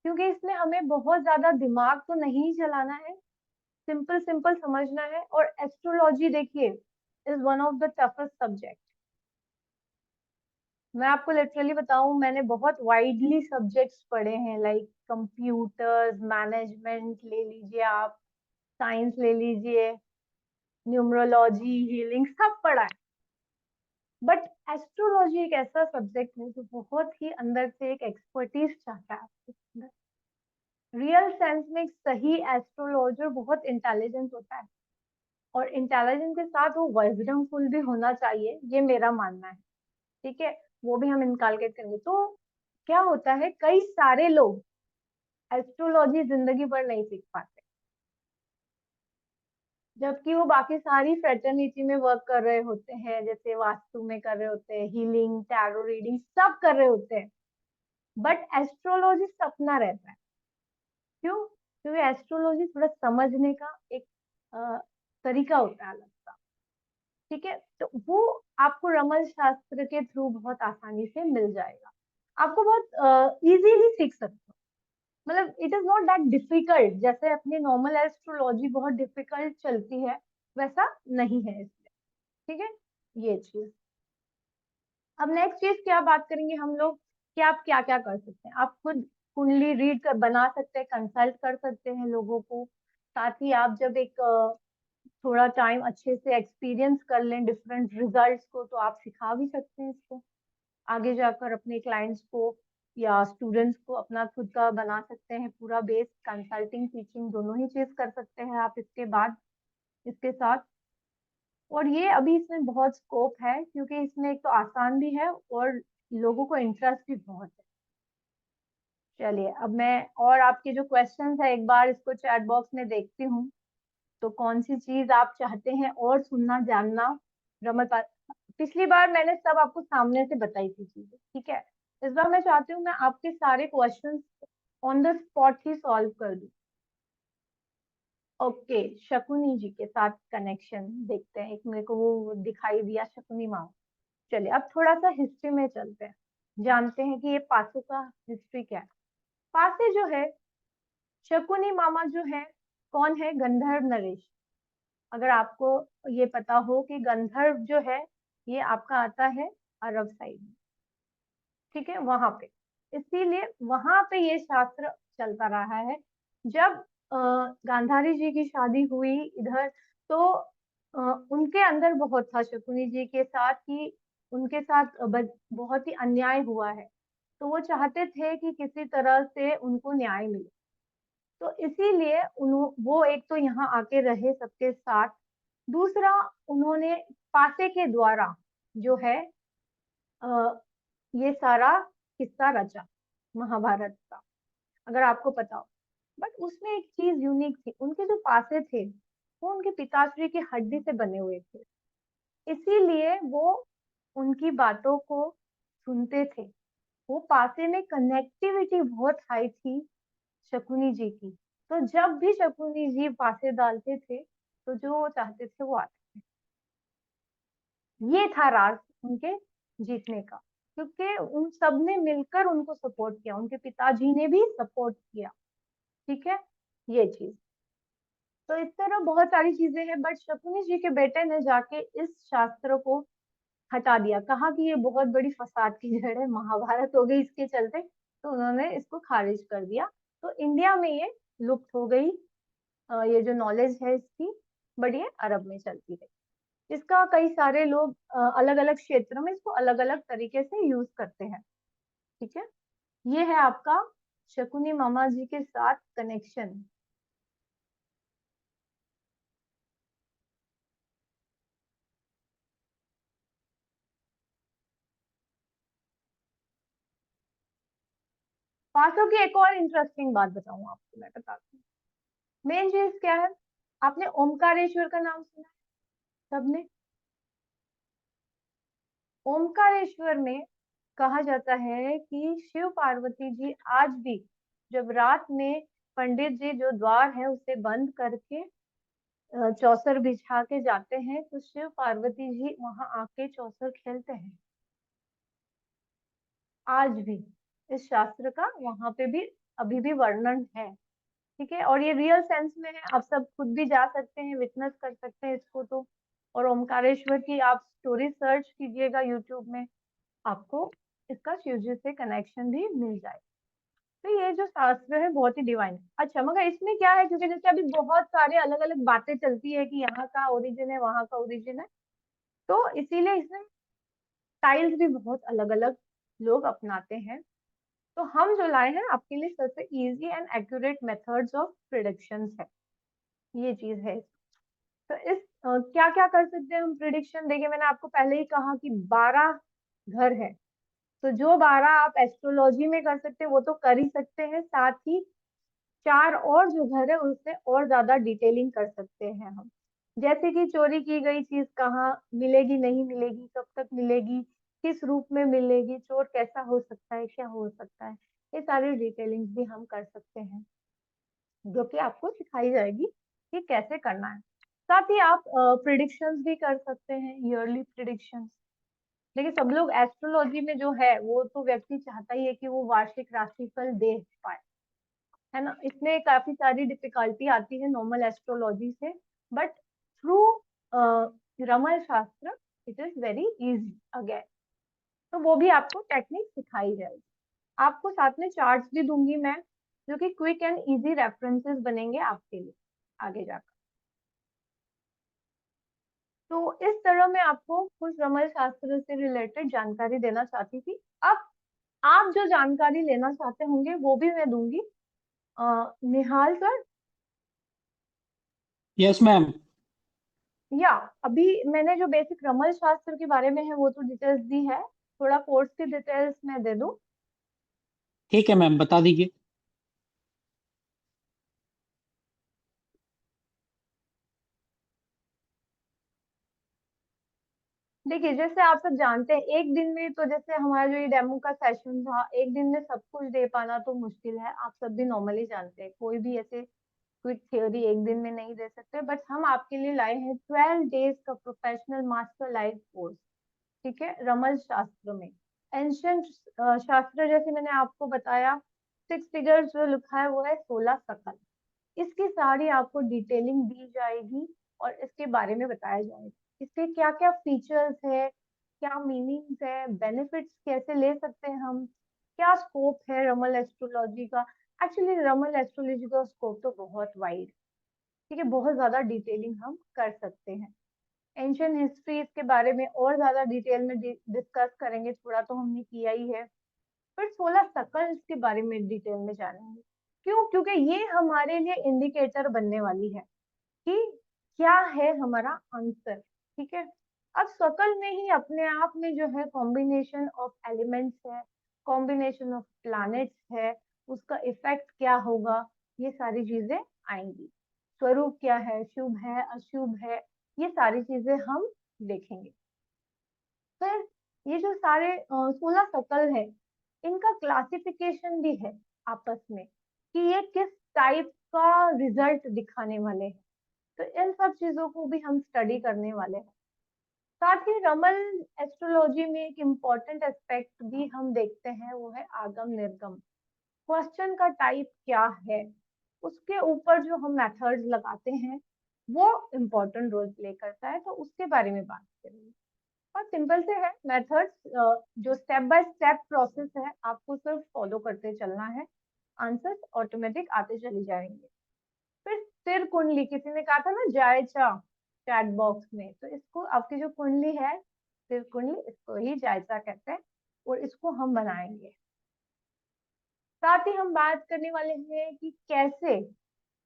क्योंकि इसमें हमें बहुत ज्यादा दिमाग तो नहीं चलाना है, सिंपल सिंपल समझना है। और एस्ट्रोलॉजी देखिए is one of the toughest subject. मैं आपको लिटरली बताऊं, मैंने बहुत वाइडली सब्जेक्ट्स पढ़े हैं, लाइक कंप्यूटर्स, मैनेजमेंट ले लीजिए आप, साइंस ले लीजिए, न्यूमरोलॉजी, हीलिंग, सब पढ़ा है। बट एस्ट्रोलॉजी एक ऐसा सब्जेक्ट है जो बहुत ही अंदर से एक एक्सपर्टीज चाहता है आपके अंदर। रियल सेंस में एक सही एस्ट्रोलॉजर बहुत इंटेलिजेंट होता है, और इंटेलिजेंस के साथ वो विजडमफुल भी होना चाहिए, ये मेरा मानना है। ठीक है, वो भी हम इनकलकेट करेंगे। तो क्या होता है, कई सारे लोग एस्ट्रोलॉजी जिंदगी भर नहीं सीख पाते, जबकि वो बाकी सारी फ्रेटर्निटी में वर्क कर रहे होते हैं, जैसे वास्तु में कर रहे होते हैं, हीलिंग, टैरो रीडिंग, सब कर रहे होते हैं। बट एस्ट्रोलॉजी सपना रहता है। क्यों? क्योंकि एस्ट्रोलॉजी थोड़ा समझने का एक तरीका होता है अलग सा। ठीक है, तो वो आपको रमन शास्त्र के थ्रू बहुत आसानी से मिल जाएगा। आपको बहुत इजीली सीख सकते हो, मतलब it is not that difficult. जैसे अपनी नॉर्मल एस्ट्रोलॉजी बहुत डिफिकल्ट चलती है, वैसा नहीं है इसमें। ठीक है, ये चीज। अब नेक्स्ट चीज क्या बात करेंगे हम लोग, कि आप क्या क्या कर सकते हैं। आप खुद कुंडली रीड कर बना सकते हैं, कंसल्ट कर सकते हैं लोगों को। साथ ही आप जब एक थोड़ा टाइम अच्छे से एक्सपीरियंस कर लें डिफरेंट रिजल्ट्स को, तो आप सिखा भी सकते हैं इसको आगे जाकर अपने क्लाइंट्स को या स्टूडेंट्स को। अपना खुद का बना सकते हैं पूरा बेस, कंसल्टिंग टीचिंग दोनों ही चीज कर सकते हैं आप इसके बाद, इसके साथ। और ये अभी इसमें बहुत स्कोप है, क्योंकि इसमें एक तो आसान भी है और लोगों को इंटरेस्ट भी बहुत है। चलिए, अब मैं और आपके जो क्वेश्चंस है एक बार इसको चैट बॉक्स में देखती हूँ। तो कौन सी चीज आप चाहते हैं और सुनना, जानना? रमत, पिछली बार मैंने सब आपको सामने से बताई थी चीजें, ठीक है। इस बार मैं चाहती हूँ मैं आपके सारे questions on the spot he solve कर दूं। ओके, शकुनी जी के साथ कनेक्शन देखते हैं। एक मेरे को वो दिखाई दिया, शकुनी माँ। चलिए, अब थोड़ा सा हिस्ट्री में चलते हैं, जानते हैं कि ये पासों का हिस्ट्री क्या है। पासे जो है, शकुनी मामा जो है, कौन है? गंधर्व नरेश। अगर आपको ये पता हो कि गंधर्व जो है ये आपका आता है अरब साइड में, ठीक है, वहां पे। इसीलिए वहां पे ये शास्त्र चलता रहा है। जब गांधारी जी की शादी हुई इधर, तो उनके अंदर बहुत था शकुनी जी के साथ कि उनके साथ बहुत ही अन्याय हुआ है। तो वो चाहते थे कि किसी तरह से उनको न्याय मिले। तो इसीलिए वो एक तो यहाँ आके रहे सबके साथ। दूसरा, उन्होंने पासे के द्वारा जो है ये सारा किस्सा रचा महाभारत का, अगर आपको पता हो। बट उसमें एक चीज यूनिक थी, उनके जो पासे थे वो उनके पिताश्री की हड्डी से बने हुए थे। इसीलिए वो उनकी बातों को सुनते थे। वो पासे में कनेक्टिविटी बहुत हाई थी शकुनी जी की। तो जब भी शकुनी जी पासे डालते थे, तो जो वो चाहते थे वो आते थे। ये था राज उनके जीतने का, क्योंकि उन सब ने मिलकर उनको सपोर्ट किया, उनके पिताजी ने भी सपोर्ट किया। ठीक है, ये चीज। तो इस तरह बहुत सारी चीजें हैं, बट शकुनी जी के बेटे ने जाके इस शास्त्र को हटा दिया, कहा कि ये बहुत बड़ी फसाद की जड़ है, महाभारत हो गई इसके चलते। तो उन्होंने इसको खारिज कर दिया। तो इंडिया में ये लुप्त हो गई, ये जो नॉलेज है इसकी। बट ये अरब में चलती रही। इसका कई सारे लोग अलग अलग क्षेत्र में इसको अलग अलग तरीके से यूज करते हैं। ठीक है, ये है आपका शकुनी मामा जी के साथ कनेक्शन। पासों की एक और इंटरेस्टिंग बात बताऊं आपको, मैं बताती हूँ। मेन चीज क्या है, आपने ओमकारेश्वर का नाम सुना है सबने? ओमकारेश्वर में कहा जाता है कि शिव पार्वती जी आज भी जब रात में पंडित जी जो द्वार है उसे बंद करके चौसर बिछा के जाते हैं, तो शिव पार्वती जी वहां आके चौसर खेलते हैं। आज भी इस शास्त्र का वहां पे भी अभी भी वर्णन है, ठीक है। और ये रियल सेंस में है, आप सब खुद भी जा सकते हैं, विटनेस कर सकते हैं इसको तो। और ओमकारेश्वर की आप स्टोरी सर्च कीजिएगा यूट्यूब में, आपको इसका शिव जी से कनेक्शन भी मिल जाए। तो ये जो शास्त्र है बहुत ही डिवाइन है। अच्छा, मगर इसमें क्या है, क्योंकि जैसे अभी बहुत सारे अलग अलग बातें चलती है कि यहाँ का ओरिजिन है, वहाँ का ओरिजिन है, तो इसीलिए इसमें स्टाइल्स भी बहुत अलग अलग लोग अपनाते हैं। तो हम जो लाए हैं आपके लिए सबसे easy and accurate methods of predictions है, ये चीज है। तो इस क्या क्या कर सकते हैं हम प्रिडिक्शन। देखिए, मैंने आपको पहले ही कहा कि 12 घर है, तो जो 12 आप एस्ट्रोलॉजी में कर सकते हैं वो तो कर ही सकते हैं, साथ ही 4 और जो घर है उससे और ज्यादा डिटेलिंग कर सकते हैं हम। जैसे कि चोरी की गई चीज कहाँ मिलेगी, नहीं मिलेगी, कब तक मिलेगी, किस रूप में मिलेगी, चोर कैसा हो सकता है, क्या हो सकता है, ये सारी डिटेलिंग भी हम कर सकते हैं, जो कि आपको सिखाई जाएगी कि कैसे करना है। साथ ही आप प्रिडिक्शंस भी कर सकते हैं, ईयरली प्रिडिक्शंस। देखिए, सब लोग एस्ट्रोलॉजी में जो है वो तो व्यक्ति चाहता ही है कि वो वार्षिक राशिफल दे पाए, है ना। इसमें काफी सारी डिफिकल्टी आती है नॉर्मल एस्ट्रोलॉजी से, बट थ्रू रमल शास्त्र it is very easy again. तो वो भी आपको टेक्निक सिखाई जाएगी। आपको साथ में चार्ट्स भी दूंगी मैं, जो कि क्विक एंड इजी रेफरेंसेस बनेंगे आपके लिए आगे जाकर। तो इस तरह मैं आपको कुछ रमल शास्त्र से रिलेटेड जानकारी देना चाहती थी। अब आप जो जानकारी लेना चाहते होंगे वो भी मैं दूंगी। निहाल सर, यस मैम। या अभी मैंने जो बेसिक रमल शास्त्र के बारे में है वो तो डिटेल्स दी है, थोड़ा कोर्स की डिटेल्स मैं दे दूं। ठीक है मैम, बता दीजिए। देखिए, जैसे आप सब जानते हैं, एक दिन में तो जैसे हमारा जो ये डेमो का सेशन था, एक दिन में सब कुछ दे पाना तो मुश्किल है, आप सब भी नॉर्मली जानते हैं, कोई भी ऐसे क्विक थ्योरी एक दिन में नहीं दे सकते। बट हम आपके लिए लाए हैं 12 डेज का प्रोफेशनल मास्टर लाइफ कोर्स, ठीक है, रमल शास्त्र में। एंशियंट शास्त्र, जैसे मैंने आपको बताया, 6 फिगर्स जो लिखा है वो है 16 सकल। इसकी सारी आपको डिटेलिंग दी जाएगी और इसके बारे में बताया जाएगा, इसके क्या क्या फीचर्स है, क्या मीनिंग्स है, बेनिफिट्स कैसे ले सकते हैं हम, क्या स्कोप है रमल एस्ट्रोलॉजी का। एक्चुअली रमल एस्ट्रोलॉजी का स्कोप तो बहुत वाइड, ठीक है, बहुत ज्यादा डिटेलिंग हम कर सकते हैं। एंशियंट हिस्ट्री इसके बारे में और ज्यादा डिटेल में डिस्कस करेंगे, थोड़ा तो हमने किया ही है। फिर 16 सकल के बारे में डिटेल में जानेंगे। क्यों? क्योंकि ये हमारे लिए इंडिकेटर बनने वाली है कि क्या है हमारा आंसर, ठीक है। अब सकल में ही अपने आप में जो है कॉम्बिनेशन ऑफ एलिमेंट्स है, कॉम्बिनेशन ऑफ प्लैनेट्स है, उसका इफेक्ट क्या होगा, ये सारी चीजें आएंगी। स्वरूप क्या है, शुभ है, अशुभ है, ये सारी चीजें हम देखेंगे। फिर ये जो सारे 16 सकल है, इनका क्लासिफिकेशन भी है आपस में कि ये किस टाइप का रिजल्ट दिखाने वाले हैं। तो इन सब चीजों को भी हम स्टडी करने वाले हैं। साथ ही रमल एस्ट्रोलॉजी में एक इम्पॉर्टेंट एस्पेक्ट भी हम देखते हैं, वो है आगम निर्गम। क्वेश्चन का टाइप क्या है, उसके ऊपर जो हम मेथड्स लगाते हैं वो इम्पोर्टेंट रोल प्ले करता है, तो उसके बारे में बात करेंगे। और सिंपल से है मेथड्स, जो स्टेप बाय स्टेप प्रोसेस है, आपको सिर्फ फॉलो करते चलना है, आंसर्स ऑटोमेटिक आते चले जाएंगे। फिर सिर कुंडली, किसी ने कहा था ना जायचा चैट बॉक्स में, तो इसको आपकी जो कुंडली है सिर कुंडली, इसको ही जायचा कहते हैं, और इसको हम बनाएंगे। साथ ही हम बात करने वाले हैं कि कैसे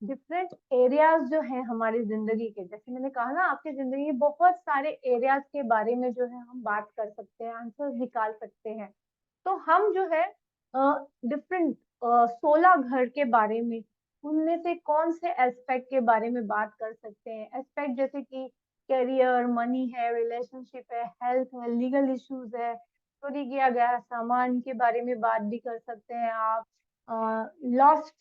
डिफरेंट एरियाज जो है हमारी जिंदगी के, जैसे मैंने कहा ना, आपकी जिंदगी के बहुत सारे एरियाज के बारे में जो है हम बात कर सकते हैं, आंसर निकाल सकते हैं। तो हम जो है डिफरेंट 16 घर के बारे में, उनमें से कौन से एस्पेक्ट के बारे में बात कर सकते हैं। एस्पेक्ट जैसे कि करियर, मनी है, रिलेशनशिप है, हेल्थ है, लीगल इश्यूज है, चोरी किया गया सामान के बारे में बात भी कर सकते हैं आप। लॉस्ट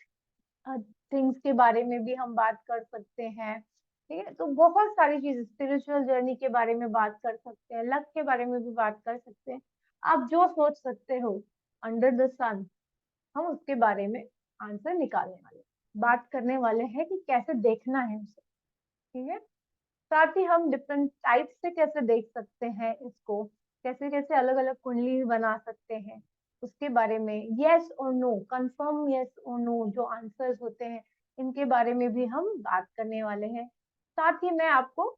थिंग्स के बारे में भी हम बात कर सकते हैं, ठीक है। तो बहुत सारी चीजें, स्पिरिचुअल जर्नी के बारे में बात कर सकते हैं, लक के बारे में भी बात कर सकते हैं। आप जो सोच सकते हो अंडर द सन, हम उसके बारे में आंसर निकालने वाले, बात करने वाले हैं कि कैसे देखना है उसे। ठीक है, साथ ही हम डिफरेंट टाइप से कैसे देख सकते हैं इसको, कैसे कैसे अलग अलग कुंडली बना सकते हैं, उसके बारे में यस और नो, कंफर्म यस और नो जो आंसर्स होते हैं, इनके बारे में भी हम बात करने वाले हैं। साथ ही मैं आपको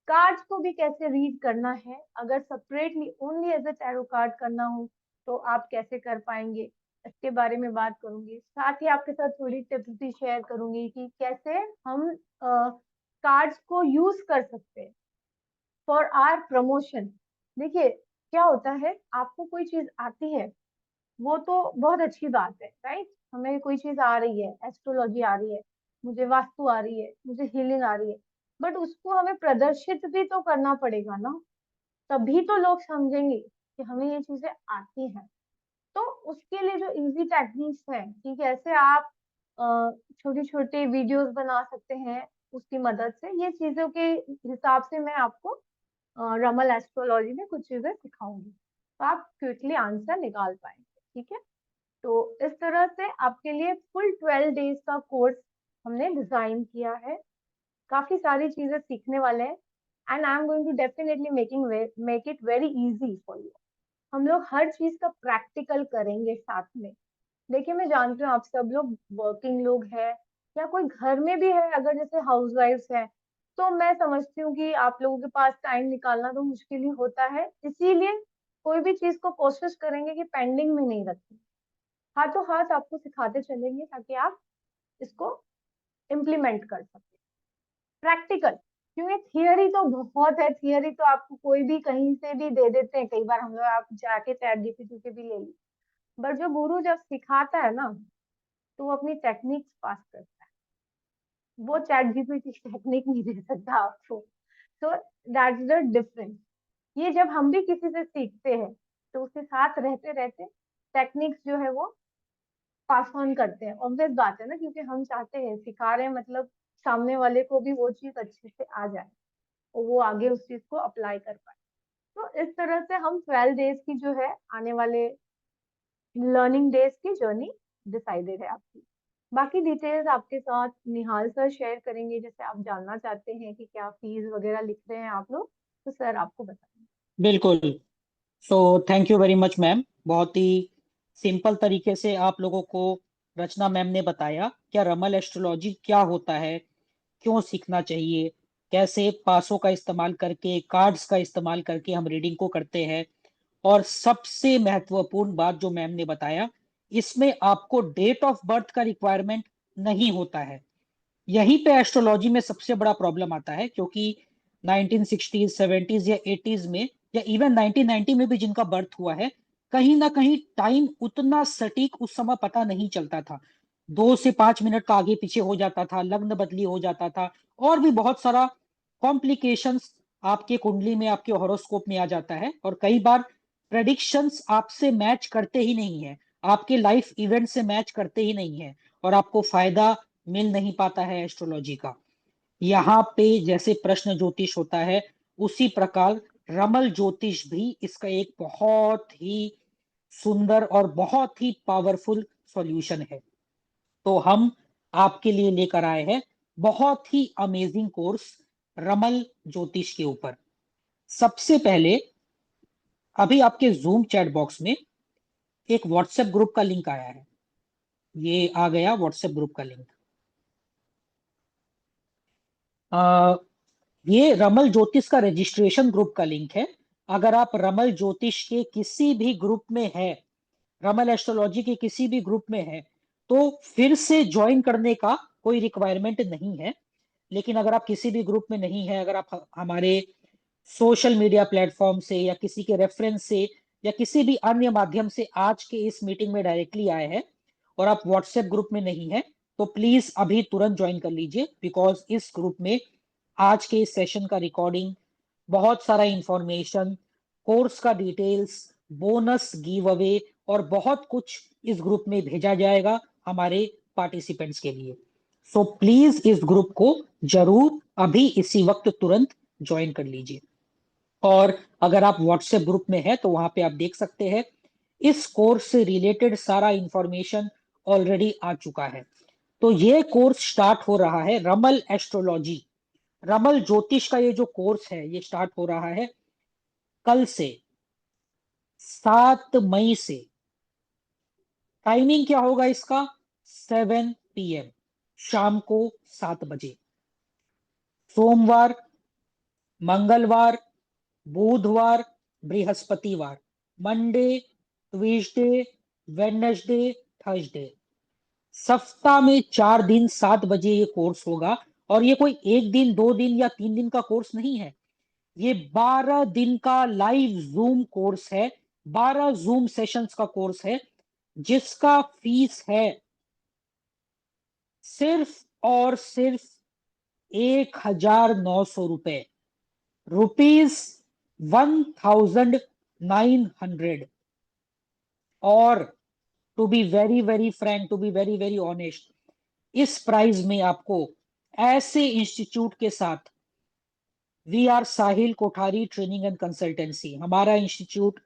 कार्ड्स को भी कैसे रीड करना है, अगर separately only as a tarot card करना हो तो आप कैसे कर पाएंगे, इसके बारे में बात करूंगी। साथ ही आपके साथ थोड़ी टिप्स भी शेयर करूंगी कि कैसे हम कार्ड्स को यूज कर सकते हैं फॉर आर प्रमोशन। देखिए क्या होता है, आपको कोई चीज आती है वो तो बहुत अच्छी बात है, राइट। हमें कोई चीज आ रही है, एस्ट्रोलॉजी आ रही है, मुझे वास्तु आ रही है, मुझे हीलिंग आ रही है, बट उसको हमें प्रदर्शित भी तो करना पड़ेगा ना, तभी तो लोग समझेंगे कि हमें ये चीजें आती हैं। तो उसके लिए जो इजी टेक्निक्स हैं कि कैसे आप छोटे छोटे वीडियोस बना सकते हैं उसकी मदद से, ये चीजों के हिसाब से मैं आपको रमल एस्ट्रोलॉजी में कुछ चीजें सिखाऊंगी, तो आप क्विकली आंसर निकाल पाएंगे। ठीक है, तो इस तरह से आपके लिए फुल 12 डेज का कोर्स हमने डिजाइन किया है, काफी सारी चीजें सीखने वाले हैं, and I am going to definitely make it very easy for you. हम लोग हर चीज का प्रैक्टिकल करेंगे साथ में। देखिए मैं जानती हूँ आप सब लोग वर्किंग लोग हैं, या कोई घर में भी है अगर जैसे हाउसवाइफ्स है, तो मैं समझती हूँ कि आप लोगों के पास टाइम निकालना तो मुश्किल ही होता है, इसीलिए कोई भी चीज को कोशिश करेंगे कि पेंडिंग में नहीं रखें, हाथों हाथ आपको सिखाते चलेंगे ताकि आप इसको इम्प्लीमेंट कर सकें। प्रैक्टिकल, क्योंकि थियरी तो बहुत है, थियरी तो आपको कोई भी कहीं से भी दे देते हैं, कई बार हम लोग आप जाके चैट जीपीटी से भी ले ली, बट जो गुरु जब सिखाता है ना तो वो अपनी टेक्निक्स पास करता है, वो चैट जीपीटी टेक्निक नहीं दे सकता आपको। So that's the difference. ये जब हम भी किसी से सीखते हैं तो उसके साथ रहते रहते टेक्निक्स जो है वो पास ऑन करते हैं, ऑब्वियस बात है ना, क्योंकि हम चाहते हैं सिखा रहे हैं मतलब सामने वाले को भी वो चीज अच्छे से आ जाए और वो आगे उस चीज को अप्लाई कर पाए। तो इस तरह से हम 12 डेज की जो है आने वाले लर्निंग डेज की जर्नी डिसाइडेड है आपकी। बाकी डिटेल्स आपके साथ निहाल सर शेयर करेंगे, जैसे आप जानना चाहते हैं कि क्या फीस वगैरह लिख रहे हैं आप लोग, तो सर आपको बताएंगे। बिल्कुल। So thank you very much ma'am, बहुत ही सिंपल तरीके से आप लोगों को रचना मैम ने बताया क्या रमल एस्ट्रोलॉजी क्या होता है, क्यों सीखना चाहिए, कैसे पासों का इस्तेमाल करके, कार्ड्स का इस्तेमाल करके हम रीडिंग को करते हैं। और सबसे महत्वपूर्ण बात जो मैम ने बताया, इसमें आपको डेट ऑफ बर्थ का रिक्वायरमेंट नहीं होता है। यहीं पे एस्ट्रोलॉजी में सबसे बड़ा प्रॉब्लम आता है, क्योंकि 1960s 70s या 80s में या इवन 1990 में भी जिनका बर्थ हुआ है, कहीं ना कहीं टाइम उतना सटीक उस समय पता नहीं चलता था। 2 से 5 मिनट का आगे पीछे हो जाता था, लग्न बदली हो जाता था, और भी बहुत सारा कॉम्प्लिकेशंस आपके कुंडली में, आपके हॉरोस्कोप में आ जाता है। और कई बार प्रेडिक्शंस आपसे मैच करते ही नहीं है, आपके लाइफ इवेंट से मैच करते ही नहीं है, और आपको फायदा मिल नहीं पाता है एस्ट्रोलॉजी का। यहाँ पे जैसे प्रश्न ज्योतिष होता है, उसी प्रकार रमल ज्योतिष भी इसका एक बहुत ही सुंदर और बहुत ही पावरफुल सॉल्यूशन है। तो हम आपके लिए लेकर आए हैं बहुत ही अमेजिंग कोर्स रमल ज्योतिष के ऊपर। सबसे पहले अभी आपके जूम चैट बॉक्स में एक व्हाट्सएप ग्रुप का लिंक आया है, ये आ गया व्हाट्सएप ग्रुप का लिंक। ये रमल ज्योतिष का रजिस्ट्रेशन ग्रुप का लिंक है। अगर आप रमल ज्योतिष के किसी भी ग्रुप में है, रमल एस्ट्रोलॉजी के किसी भी ग्रुप में है, तो फिर से ज्वाइन करने का कोई रिक्वायरमेंट नहीं है। लेकिन अगर आप किसी भी ग्रुप में नहीं है, अगर आप हमारे सोशल मीडिया प्लेटफॉर्म से या किसी के रेफरेंस से या किसी भी अन्य माध्यम से आज के इस मीटिंग में डायरेक्टली आए हैं और आप व्हाट्सएप ग्रुप में नहीं है, तो प्लीज अभी तुरंत ज्वाइन कर लीजिए, बिकॉज इस ग्रुप में आज के इस सेशन का रिकॉर्डिंग, बहुत सारा इंफॉर्मेशन, कोर्स का डिटेल्स, बोनस गिव अवे और बहुत कुछ इस ग्रुप में भेजा जाएगा हमारे पार्टिसिपेंट्स के लिए। सो प्लीज इस ग्रुप को जरूर अभी इसी वक्त तुरंत ज्वाइन कर लीजिए। और अगर आप व्हाट्सएप ग्रुप में है तो वहां पे आप देख सकते हैं इस कोर्स से रिलेटेड सारा इंफॉर्मेशन ऑलरेडी आ चुका है। तो ये कोर्स स्टार्ट हो रहा है, रमल एस्ट्रोलॉजी, रमल ज्योतिष का ये जो कोर्स है ये स्टार्ट हो रहा है कल से, 7 मई से। टाइमिंग क्या होगा इसका? 7 PM, शाम को 7 बजे। सोमवार, मंगलवार, बुधवार, बृहस्पतिवार, मंडे, ट्यूसडे, वेडनेसडे, थर्सडे, सप्ताह में 4 दिन 7 बजे ये कोर्स होगा। और ये कोई 1 दिन 2 दिन या 3 दिन का कोर्स नहीं है, ये 12 दिन का लाइव जूम कोर्स है, 12 जूम सेशंस का कोर्स है, जिसका फीस है सिर्फ और सिर्फ 1900 रुपए, ₹1900। और to be very very frank, to be very very honest, इस प्राइस में आपको ऐसे इंस्टीट्यूट के साथ, we are Sahil Kothari training and consultancy, हमारा इंस्टीट्यूट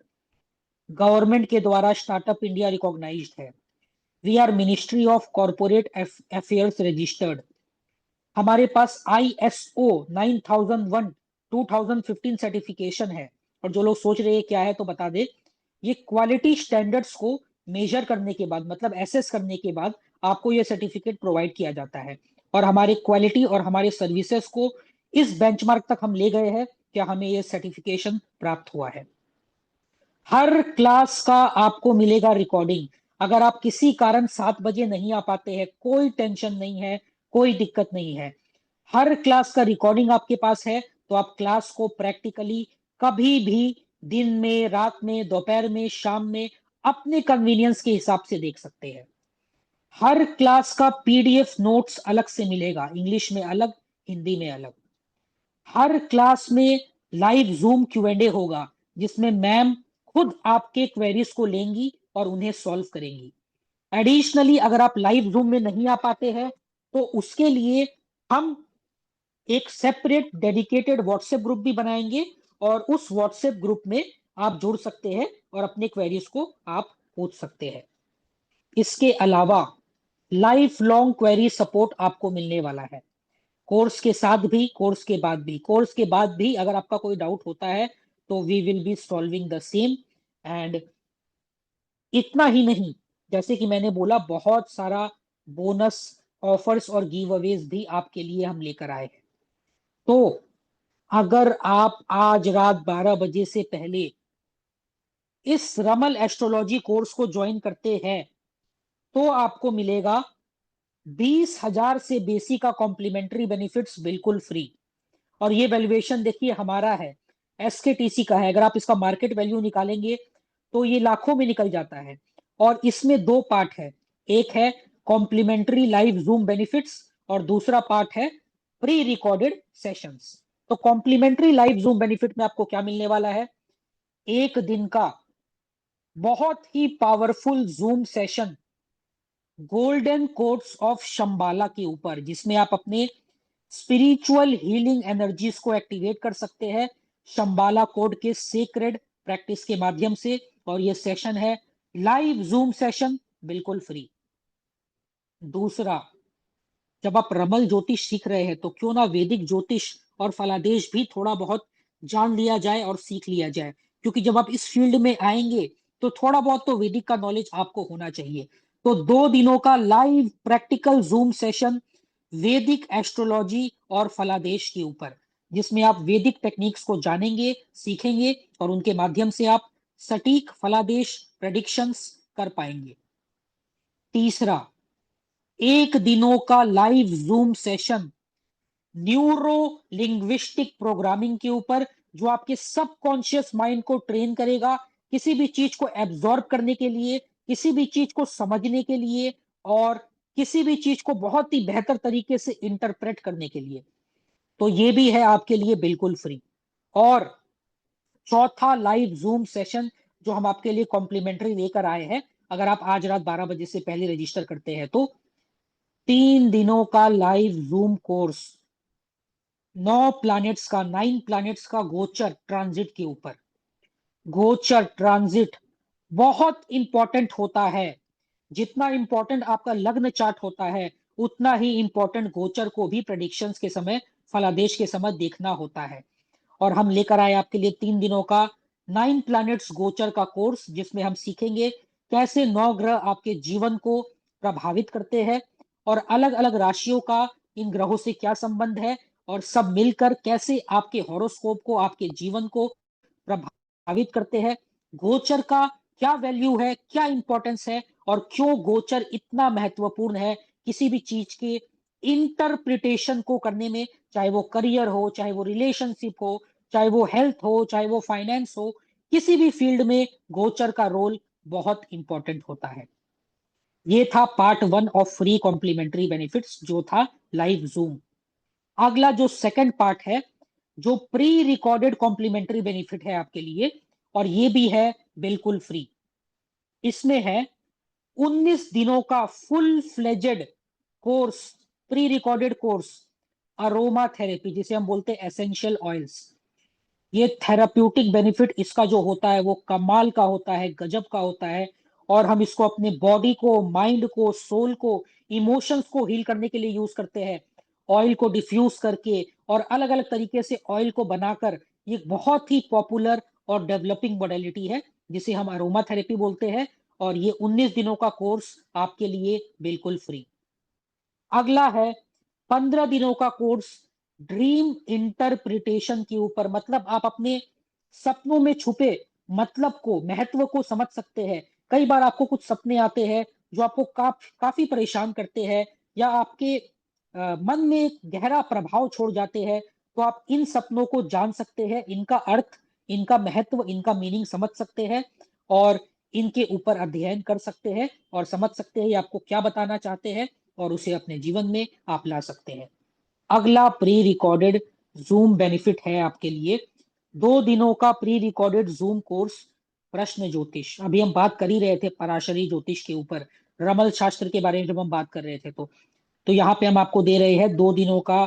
गवर्नमेंट के द्वारा स्टार्टअप इंडिया रिकॉग्नाइज्ड है, we are ministry of corporate affairs registered, हमारे पास ISO 9001 2015 सर्टिफिकेशन है। और जो लोग सोच रहे हैं क्या है, तो बता दे, ये क्वालिटी स्टैंडर्ड्स को मेजर करने के बाद, मतलब एसेस करने के बाद आपको ये सर्टिफिकेट प्रोवाइड किया जाता है। और हमारे क्वालिटी और हमारे सर्विसेज को इस बेंचमार्क तक हम ले गए हैं कि हमें ये सर्टिफिकेशन प्राप्त हुआ है। हर क्लास का आपको मिलेगा रिकॉर्डिंग। अगर आप किसी कारण 7 बजे नहीं आ पाते हैं, कोई टेंशन नहीं है, कोई दिक्कत नहीं है, हर क्लास का रिकॉर्डिंग आपके पास है। तो आप क्लास को प्रैक्टिकली कभी भी, दिन में, रात में, दोपहर में, शाम में, अपने कन्वीनियंस के हिसाब से देख सकते हैं। हर क्लास का PDF नोट्स अलग से मिलेगा, इंग्लिश में अलग, हिंदी में अलग। हर क्लास में लाइव जूम Q&A होगा, जिसमें मैम खुद आपके क्वेरीज को लेंगी और उन्हें सॉल्व करेंगी। एडिशनली अगर आप लाइव जूम में नहीं आ पाते हैं, तो उसके लिए हम एक सेपरेट डेडिकेटेड व्हाट्सएप ग्रुप भी बनाएंगे, और उस व्हाट्सएप ग्रुप में आप जुड़ सकते हैं और अपने क्वेरीज को आप पूछ सकते हैं। इसके अलावा लाइफ लॉन्ग क्वेरी सपोर्ट आपको मिलने वाला है, कोर्स के साथ भी, कोर्स के बाद भी। कोर्स के बाद भी अगर आपका कोई डाउट होता है, तो we will be solving the same. And इतना ही नहीं, जैसे कि मैंने बोला, बहुत सारा बोनस ऑफर्स और गिव अवेज भी आपके लिए हम लेकर आए हैं। तो अगर आप आज रात 12 बजे से पहले इस रमल एस्ट्रोलॉजी कोर्स को ज्वाइन करते हैं, तो आपको मिलेगा 20,000 से बेसी का कॉम्प्लीमेंट्री बेनिफिट्स बिल्कुल फ्री। और ये वैल्यूएशन देखिए हमारा है, SKTC का है। अगर आप इसका मार्केट वैल्यू निकालेंगे तो ये लाखों में निकल जाता है। और इसमें 2 पार्ट है, एक है कॉम्प्लीमेंट्री लाइव जूम बेनिफिट्स, और दूसरा पार्ट है प्री रिकॉर्डेड सेशंस। तो कॉम्प्लीमेंट्री लाइव जूम बेनिफिट में आपको क्या मिलने वाला है? 1 दिन का बहुत ही powerful Zoom session golden quotes of Shambhala के ऊपर, जिसमें आप अपने स्पिरिचुअल हीलिंग एनर्जीज को एक्टिवेट कर सकते हैं शंबाला कोड के सीक्रेट प्रैक्टिस के माध्यम से। और ये सेशन है लाइव जूम सेशन, बिल्कुल फ्री। दूसरा, जब आप रमल ज्योतिष सीख रहे हैं, तो क्यों ना वैदिक ज्योतिष और फलादेश भी थोड़ा बहुत जान लिया जाए और सीख लिया जाए, क्योंकि जब आप इस फील्ड में आएंगे तो थोड़ा बहुत तो वैदिक का नॉलेज आपको होना चाहिए। तो 2 दिनों का लाइव प्रैक्टिकल जूम सेशन वैदिक एस्ट्रोलॉजी और फलादेश के ऊपर, जिसमें आप वैदिक टेक्निक्स को जानेंगे, सीखेंगे, और उनके माध्यम से आप सटीक फलादेश प्रेडिक्शंस कर पाएंगे। तीसरा, 1 दिनों का live Zoom session neuro linguistic programming के ऊपर, जो आपके सबकॉन्शियस माइंड को ट्रेन करेगा किसी भी चीज को एब्जॉर्ब करने के लिए, किसी भी चीज को समझने के लिए, और किसी भी चीज को बहुत ही बेहतर तरीके से इंटरप्रेट करने के लिए। तो ये भी है आपके लिए बिल्कुल फ्री। और चौथा लाइव जूम सेशन जो हम आपके लिए कॉम्प्लीमेंट्री लेकर आए हैं, अगर आप आज रात 12 बजे से पहले रजिस्टर करते हैं, तो 3 दिनों का लाइव जूम कोर्स 9 प्लैनेट्स का गोचर ट्रांजिट के ऊपर। गोचर ट्रांजिट बहुत इंपॉर्टेंट होता है। जितना इंपॉर्टेंट आपका लग्न चार्ट होता है, उतना ही इंपॉर्टेंट गोचर को भी प्रेडिक्शंस के समय, फलादेश के समय देखना होता है। और हम लेकर आए आपके लिए 3 दिनों का 9 प्लैनेट्स गोचर का कोर्स, जिसमें हम सीखेंगे कैसे 9 ग्रह आपके जीवन को प्रभावित करते हैं और अलग अलग राशियों का इन ग्रहों से क्या संबंध है, और सब मिलकर कैसे आपके हॉरोस्कोप को, आपके जीवन को प्रभावित करते हैं। गोचर का क्या वैल्यू है, क्या इंपॉर्टेंस है, और क्यों गोचर इतना महत्वपूर्ण है किसी भी चीज के इंटरप्रिटेशन को करने में, चाहे वो करियर हो, चाहे वो रिलेशनशिप हो, चाहे वो हेल्थ हो, चाहे वो फाइनेंस हो, किसी भी फील्ड में गोचर का रोल बहुत इंपॉर्टेंट होता है। ये था part 1 of free complimentary benefits, जो था लाइव जूम। अगला जो सेकंड पार्ट है, जो प्री रिकॉर्डेड कॉम्प्लीमेंट्री बेनिफिट है आपके लिए, और ये भी है बिल्कुल फ्री। इसमें है 19 दिनों का full fledged course, pre recorded course, aroma therapy, जिसे हम बोलते हैं एसेंशियल ऑयल्स। ये थेराप्यूटिक बेनिफिट इसका जो होता है वो कमाल का होता है, गजब का होता है। और हम इसको अपने बॉडी को, माइंड को, सोल को, इमोशंस को हील करने के लिए यूज करते हैं, ऑयल को डिफ्यूज करके और अलग अलग तरीके से ऑयल को बनाकर। ये बहुत ही पॉपुलर और डेवलपिंग मॉडलिटी है, जिसे हम अरोमा थेरेपी बोलते हैं। और ये 19 दिनों का कोर्स आपके लिए बिल्कुल फ्री। अगला है 15 दिनों का कोर्स ड्रीम इंटरप्रिटेशन के ऊपर। मतलब आप अपने सपनों में छुपे मतलब को, महत्व को समझ सकते हैं। कई बार आपको कुछ सपने आते हैं जो आपको काफी परेशान करते हैं, या आपके मन में एक गहरा प्रभाव छोड़ जाते हैं। तो आप इन सपनों को जान सकते हैं, इनका अर्थ, इनका महत्व, इनका मीनिंग समझ सकते हैं, और इनके ऊपर अध्ययन कर सकते हैं और समझ सकते हैं ये आपको क्या बताना चाहते हैं, और उसे अपने जीवन में आप ला सकते हैं। अगला प्री रिकॉर्डेड जूम बेनिफिट है आपके लिए 2 दिनों का प्री रिकॉर्डेड जूम कोर्स प्रश्न ज्योतिष। अभी हम बात कर ही रहे थे पराशरी ज्योतिष के ऊपर, रमल शास्त्र के बारे में जब हम बात कर रहे थे, तो यहाँ पे हम आपको दे रहे हैं 2 दिनों का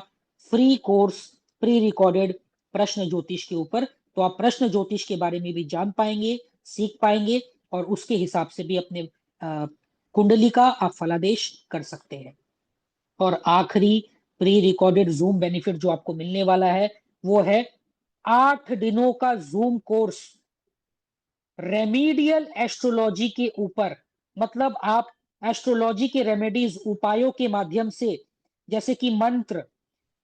फ्री कोर्स प्री रिकॉर्डेड प्रश्न ज्योतिष के ऊपर। तो आप प्रश्न ज्योतिष के बारे में भी जान पाएंगे, सीख पाएंगे, और उसके हिसाब से भी अपने कुंडली का आप फलादेश कर सकते हैं। और आखिरी प्री रिकॉर्डेड जूम बेनिफिट जो आपको मिलने वाला है, वो है 8 दिनों का जूम कोर्स रेमीडियल एस्ट्रोलॉजी के ऊपर। मतलब आप एस्ट्रोलॉजी के रेमेडीज, उपायों के माध्यम से, जैसे कि मंत्र,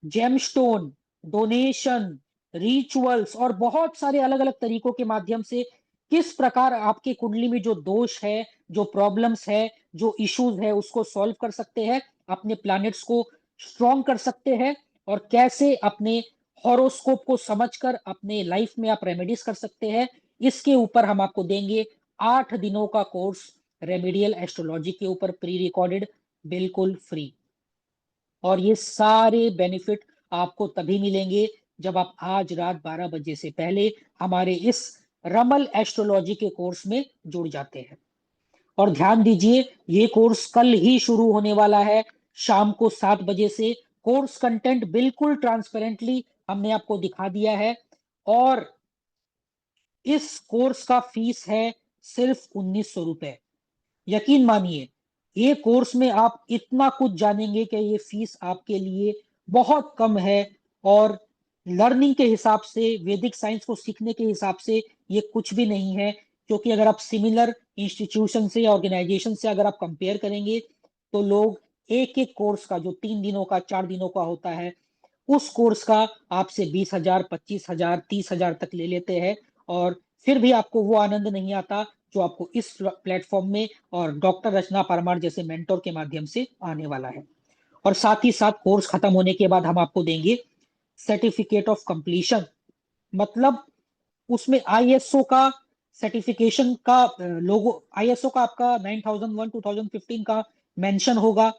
जेमस्टोन, डोनेशन, रिचुअल्स और बहुत सारे अलग अलग तरीकों के माध्यम से किस प्रकार आपके कुंडली में जो दोष है, जो प्रॉब्लम्स है, जो इश्यूज है, उसको सॉल्व कर सकते हैं, अपने प्लैनेट्स को स्ट्रॉन्ग कर सकते हैं, और कैसे अपने हॉरोस्कोप को समझकर अपने लाइफ में आप रेमेडीज कर सकते हैं। इसके ऊपर हम आपको देंगे 8 दिनों का कोर्स रेमेडियल एस्ट्रोलॉजी के ऊपर, प्री रिकॉर्डेड, बिल्कुल फ्री। और ये सारे बेनिफिट आपको तभी मिलेंगे जब आप आज रात 12 बजे से पहले हमारे इस रमल एस्ट्रोलॉजी के कोर्स में जुड़ जाते हैं। और ध्यान दीजिए, ये कोर्स कल ही शुरू होने वाला है, शाम को 7 बजे से। कोर्स कंटेंट बिल्कुल ट्रांसपेरेंटली हमने आपको दिखा दिया है, और इस कोर्स का फीस है सिर्फ 1900 रुपए। यकीन मानिए, ये कोर्स में आप इतना कुछ जानेंगे कि ये फीस आपके लिए बहुत कम है। और लर्निंग के हिसाब से, वैदिक साइंस को सीखने के हिसाब से ये कुछ भी नहीं है। क्योंकि अगर आप सिमिलर इंस्टीट्यूशन से या ऑर्गेनाइजेशन से अगर आप कंपेयर करेंगे, तो लोग एक एक कोर्स का, जो 3 दिनों का, 4 दिनों का होता है, उस कोर्स का आपसे 20,000, 25,000, 30,000 तक ले लेते हैं। और फिर भी आपको वो आनंद नहीं आता जो आपको इस प्लेटफॉर्म में और डॉक्टर रचना परमार जैसे मेंटोर के माध्यम से आने वाला है। और साथ ही साथ कोर्स खत्म होने के बाद हम आपको देंगे सर्टिफिकेट ऑफ कंप्लीशन। मतलब उसमें आईएसओ का सर्टिफिकेशन का लोगो, आईएसओ का आपका 9001 2015 का मेंशन होगा,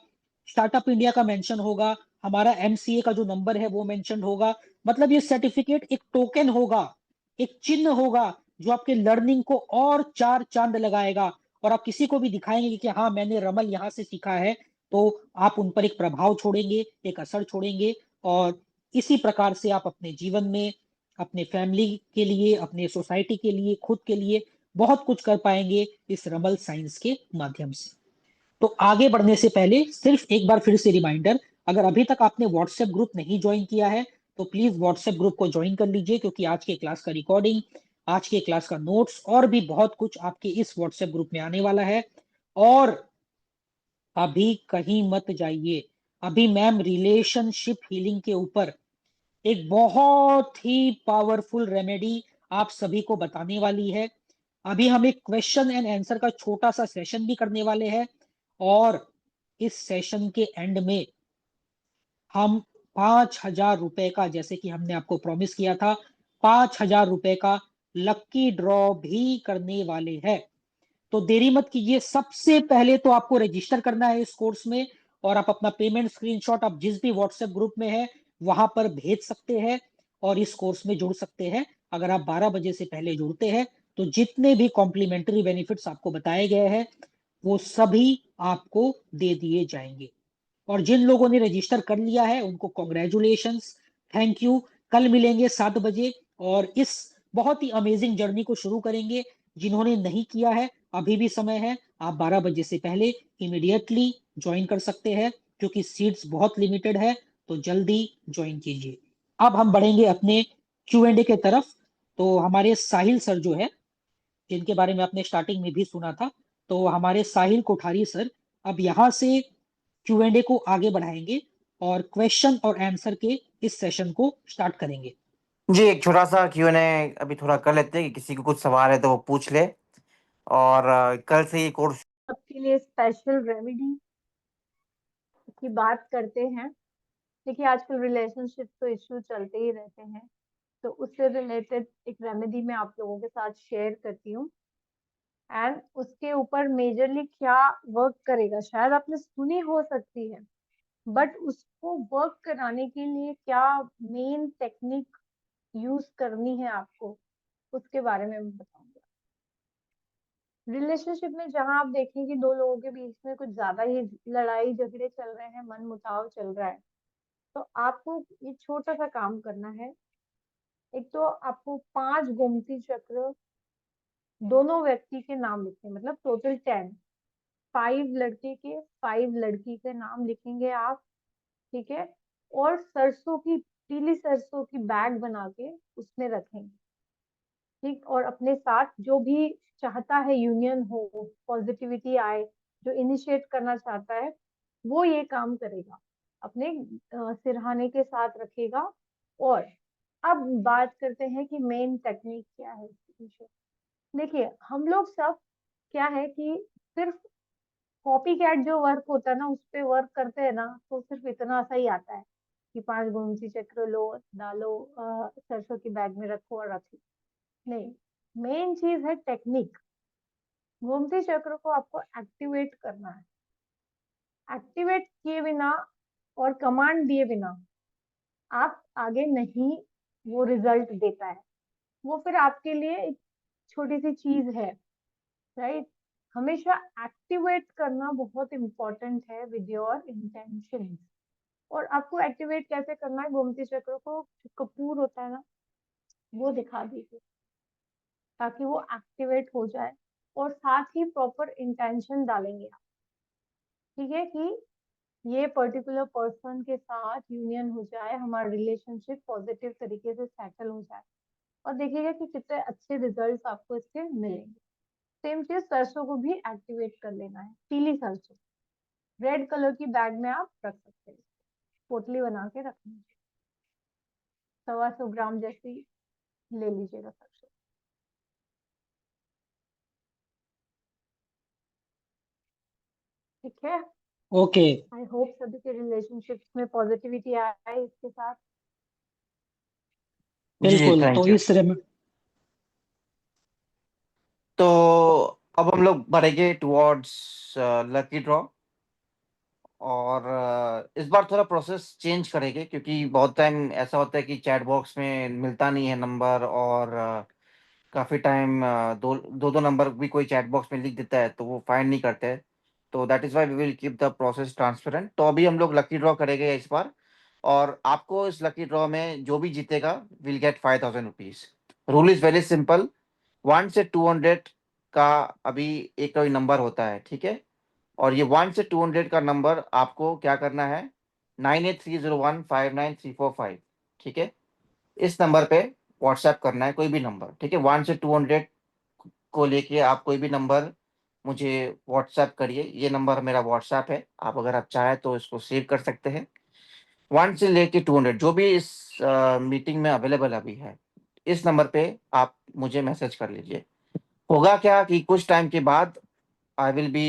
स्टार्टअप इंडिया का मेंशन होगा, हमारा एमसीए का जो नंबर है वो मेंशन होगा। मतलब ये सर्टिफिकेट एक टोकन होगा, एक चिन्ह होगा, जो आपके लर्निंग को और 4 चांद लगाएगा। और आप किसी को भी दिखाएंगे कि हाँ, मैंने रमल यहाँ से सीखा है, तो आप उन पर एक प्रभाव छोड़ेंगे, एक असर छोड़ेंगे। और इसी प्रकार से आप अपने जीवन में, अपने फैमिली के लिए, अपने सोसाइटी के लिए, खुद के लिए बहुत कुछ कर पाएंगे इस रमल साइंस के माध्यम से। तो आगे बढ़ने से पहले सिर्फ एक बार फिर से रिमाइंडर, अगर अभी तक आपने व्हाट्सएप ग्रुप नहीं ज्वाइन किया है तो प्लीज व्हाट्सएप ग्रुप को ज्वाइन कर लीजिए, क्योंकि आज के क्लास का रिकॉर्डिंग, आज के क्लास का नोट्स और भी बहुत कुछ आपके इस व्हाट्सएप ग्रुप में आने वाला है। और अभी कहीं मत जाइए, अभी मैम रिलेशनशिप हीलिंग के ऊपर एक बहुत ही पावरफुल रेमेडी आप सभी को बताने वाली है। अभी हम एक क्वेश्चन एंड आंसर का छोटा सा सेशन भी करने वाले हैं, और इस सेशन के एंड में हम 5,000 रुपए का, जैसे कि हमने आपको प्रॉमिस किया था, 5,000 रुपए का लक्की ड्रॉ भी करने वाले हैं। तो देरी मत कीजिए, सबसे पहले तो आपको रजिस्टर करना है इस कोर्स में, और आप अपना पेमेंट स्क्रीनशॉट आप जिस भी व्हाट्सएप ग्रुप में है वहां पर भेज सकते हैं और इस कोर्स में जुड़ सकते हैं। अगर आप 12 बजे से पहले जुड़ते हैं तो जितने भी कॉम्प्लीमेंट्री बेनिफिट्स आपको बताए गए हैं वो सभी आपको दे दिए जाएंगे। और जिन लोगों ने रजिस्टर कर लिया है उनको कॉन्ग्रेचुलेशंस, थैंक यू। कल मिलेंगे 7 बजे और इस बहुत ही अमेजिंग जर्नी को शुरू करेंगे। जिन्होंने नहीं किया है अभी भी समय है, आप 12 बजे से पहले इमीडिएटली ज्वाइन कर सकते हैं, क्योंकि सीट्स बहुत लिमिटेड है, तो जल्दी ज्वाइन कीजिए। अब हम बढ़ेंगे अपने Q&A के तरफ। तो हमारे साहिल सर जो है, जिनके बारे में आपने स्टार्टिंग में भी सुना था, तो हमारे साहिल कोठारी सर अब यहाँ से Q&A को आगे बढ़ाएंगे और क्वेश्चन और आंसर के इस सेशन को स्टार्ट करेंगे। जी, एक छोटा सा Q&A अभी थोड़ा कर लेते हैं कि किसी को कुछ सवाल है तो वो पूछ ले। और कल से ये कोर्स सबके लिए स्पेशल रेमेडी की बात करते हैं। देखिए आजकल रिलेशनशिप तो इश्यू चलते ही रहते हैं, तो उससे रिलेटेड एक रेमेडी मैं आप लोगों के साथ शेयर करती हूँ। एंड उसके ऊपर मेजरली क्या वर्क करेगा शायद आपने सुनी हो सकती है, बट उसको वर्क कराने के लिए क्या मेन टेक्निक यूज करनी है आपको, उसके बारे में मैं बताऊंगा। रिलेशनशिप में जहां आप देखें कि दो लोगों के बीच में कुछ ज्यादा ही लड़ाई झगड़े चल रहे हैं, मन मुटाव चल रहा है, तो आपको ये छोटा सा काम करना है। एक तो आपको 5 गोमती चक्र दोनों व्यक्ति के नाम लिखने, मतलब टोटल 10, 5 लड़के के 5 लड़की के नाम लिखेंगे आप, ठीक है। और सरसों की, पीली सरसों की बैग बना के उसमें रखेंगे, ठीक। और अपने साथ जो भी चाहता है यूनियन हो, पॉजिटिविटी आए, जो इनिशिएट करना चाहता है वो ये काम करेगा, अपने सिरहाने के साथ रखेगा। और अब बात करते हैं कि मेन टेक्निक क्या है इसके पीछे। देखिए हम लोग सब क्या है कि सिर्फ कॉपी कैट जो वर्क होता है ना उस पे वर्क करते हैं ना, तो सिर्फ इतना सा ही आता है कि 5 गोमती चक्र लो, डालो, सरसों की बैग में रखो और रखो। नहीं, मेन चीज है टेक्निक। गोमती चक्र को आपको एक्टिवेट करना है। एक्टिवेट किए बिना और कमांड दिए बिना आप आगे नहीं, वो रिजल्ट देता है, वो फिर आपके लिए एक छोटी सी चीज है, राइट। हमेशा एक्टिवेट करना बहुत इंपॉर्टेंट है विद योर इंटेंशन। और आपको एक्टिवेट कैसे करना है, गोमती चक्र को जो कपूर होता है ना वो दिखा दीजिए, ताकि वो एक्टिवेट हो जाए। और साथ ही प्रॉपर इंटेंशन डालेंगे आप, ठीक है, कि ये पर्टिकुलर पर्सन के साथ यूनियन हो जाए, हमारा रिलेशनशिप पॉजिटिव तरीके से सेटल हो जाए, और देखिएगा कि कितने अच्छे रिजल्ट्स आपको इसके मिलेंगे। सेम चीज सरसों को भी एक्टिवेट कर लेना है, पीली सरसों रेड कलर की बैग में आप रख सकते हैं, पोटली बना के रखनी है, 125 ग्राम जैसी ले लीजिएगा सरसों, ठीक है। ओके, आई होप सभी के रिलेशनशिप्स में पॉजिटिविटी आए इसके साथ। जी जी, बिल्कुल। तो थैंक यू। इस रेम तो अब हम लोग बढ़ेंगे टुवर्ड्स लकी ड्रॉ। और इस बार थोड़ा प्रोसेस चेंज करेंगे, क्योंकि बहुत टाइम ऐसा होता है कि चैट बॉक्स में मिलता नहीं है नंबर, और काफ़ी टाइम दो दो दो नंबर भी कोई चैट बॉक्स में लिख देता है तो वो फाइंड नहीं करते हैं। तो that is why we will keep the process transparent. तो अभी हम लोग लकी ड्रॉ करेंगे इस बार, और आपको इस लकी ड्रॉ में जो भी जीतेगा will get 5,000 rupees. Rule is very simple, 1 से 200 का अभी एक कोई नंबर होता है, ठीक है। और ये 1 से 200 का नंबर आपको क्या करना है, 9830159345, ठीक है। इस नंबर पे व्हाट्सएप करना है कोई भी नंबर, ठीक है। 1 से 200 को लेके आप कोई भी नंबर मुझे व्हाट्सएप करिए। ये नंबर मेरा व्हाट्सएप है, आप अगर आप चाहें तो इसको सेव कर सकते हैं। 1 से लेके 200 जो भी इस मीटिंग में अवेलेबल अभी है, इस नंबर पे आप मुझे मैसेज कर लीजिए। होगा क्या कि कुछ टाइम के बाद आई विल बी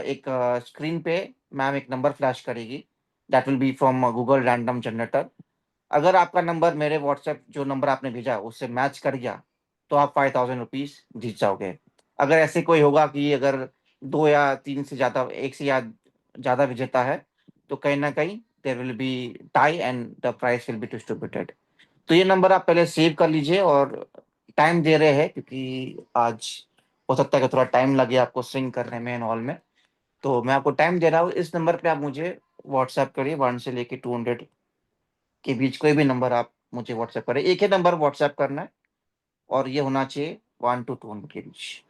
एक स्क्रीन पे मैम एक नंबर फ्लैश करेगी, that will be from Google random generator. अगर आपका नंबर मेरे व्हाट्सएप जो नंबर आपने भेजा उससे मैच कर गया तो आप 5000 रुपीज जीत जाओगे। अगर ऐसे कोई होगा कि अगर 2 या 3 से ज़्यादा, एक से या ज़्यादा विजेता है, तो कहीं ना कहीं there will be tie and the price will be distributed. तो ये नंबर आप पहले सेव कर लीजिए। और टाइम दे रहे हैं क्योंकि आज हो सकता है कि थोड़ा टाइम लगे आपको स्विंग करने में एंड ऑल में, तो मैं आपको टाइम दे रहा हूँ। इस नंबर पे आप मुझे व्हाट्सएप करिए, 1 से लेके 200 के बीच कोई भी नंबर आप मुझे व्हाट्सएप करें। एक ही नंबर व्हाट्सएप करना है और ये होना चाहिए 1 to 200 के बीच।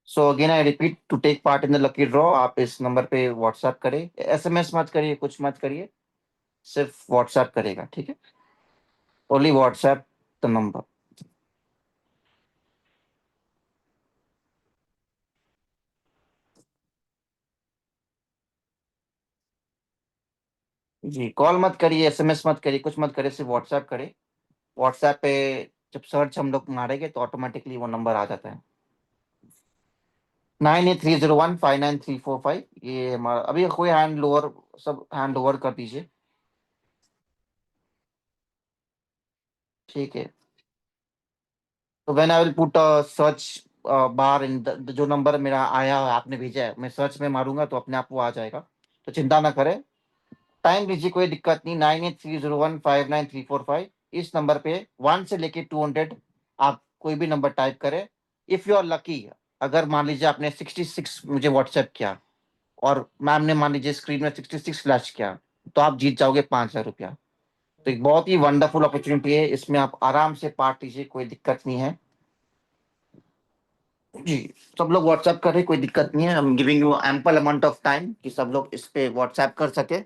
So again I repeat, to take part in the lucky draw आप इस नंबर पे व्हाट्सएप करें, एसएमएस मत करिए, कुछ मत करिए, सिर्फ व्हाट्सएप करेगा, ठीक है। Only WhatsApp the number. जी, कॉल मत करिए, एसएमएस मत करिए, कुछ मत करिए, सिर्फ व्हाट्सएप करें। व्हाट्सएप पे जब सर्च हम लोग मारेंगे तो ऑटोमेटिकली वो नंबर आ जाता है, 9830159345। ये हमारा अभी कोई हैंड लोअर, सब हैंड ओवर कर दीजिए, ठीक है। तो when I will put search bar in जो नंबर मेरा आया है आपने भेजा है, मैं सर्च में मारूंगा तो अपने आप वो आ जाएगा, तो चिंता ना करें। टाइम लीजिए, कोई दिक्कत नहीं। 9830159345 इस नंबर पे 1 से लेके 200 आप कोई भी नंबर टाइप करें। इफ यू आर लकी, अगर मान लीजिए आपने 66 मुझे व्हाट्सएप किया और मैम ने मान लीजिए स्क्रीन में 66 फ्लैश किया, तो आप जीत जाओगे 5000 रुपया। तो एक बहुत ही वंडरफुल अपॉर्चुनिटी है, इसमें आप आराम से पार्ट लीजिए, कोई दिक्कत नहीं है। जी, सब लोग व्हाट्सएप कर रहे हैं, कोई दिक्कत नहीं है। I am giving you ample amount of time कि सब लोग इस पे व्हाट्सएप कर सके।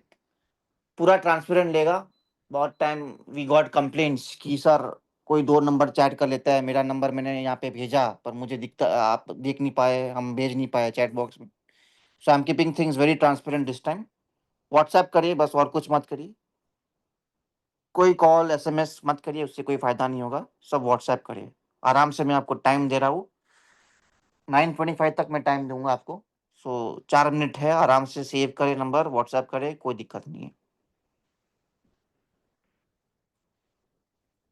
पूरा ट्रांसपेरेंट लेगा। बहुत टाइम वी गॉट कंप्लेंट्स कि सर कोई 2 नंबर चैट कर लेता है, मेरा नंबर मैंने यहाँ पे भेजा पर मुझे दिखता, आप देख नहीं पाए, हम भेज नहीं पाए चैट बॉक्स में। So I am keeping things very transparent this time. WhatsApp करिए बस, और कुछ मत करिए। कोई कॉल एसएमएस मत करिए, उससे कोई फायदा नहीं होगा, सब व्हाट्सएप करिए। आराम से मैं आपको टाइम दे रहा हूँ, 9:25 तक मैं टाइम दूंगा आपको। सो 4 मिनट है, आराम से सेव करें नंबर, व्हाट्सएप करें, कोई दिक्कत नहीं है।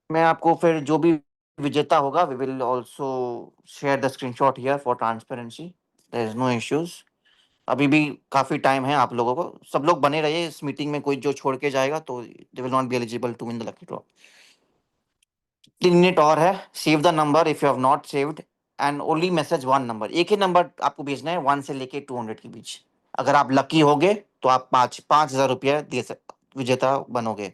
मैं आपको फिर जो भी विजेता होगा, we will also share the screenshot here for transparency. There is no issues. अभी भी काफी टाइम है आप लोगों को, सब लोग बने रहिए इस मीटिंग में। कोई जो छोड़ के जाएगा तो they will not be eligible to win the lucky draw. 3 minute और है। Save the number if you have not saved, and only message 1 number. एक ही नंबर आपको भेजना है 1 से लेके 200 के बीच। अगर आप लकी होगे तो आप 5000 रुपया दे सक विजेता बनोगे।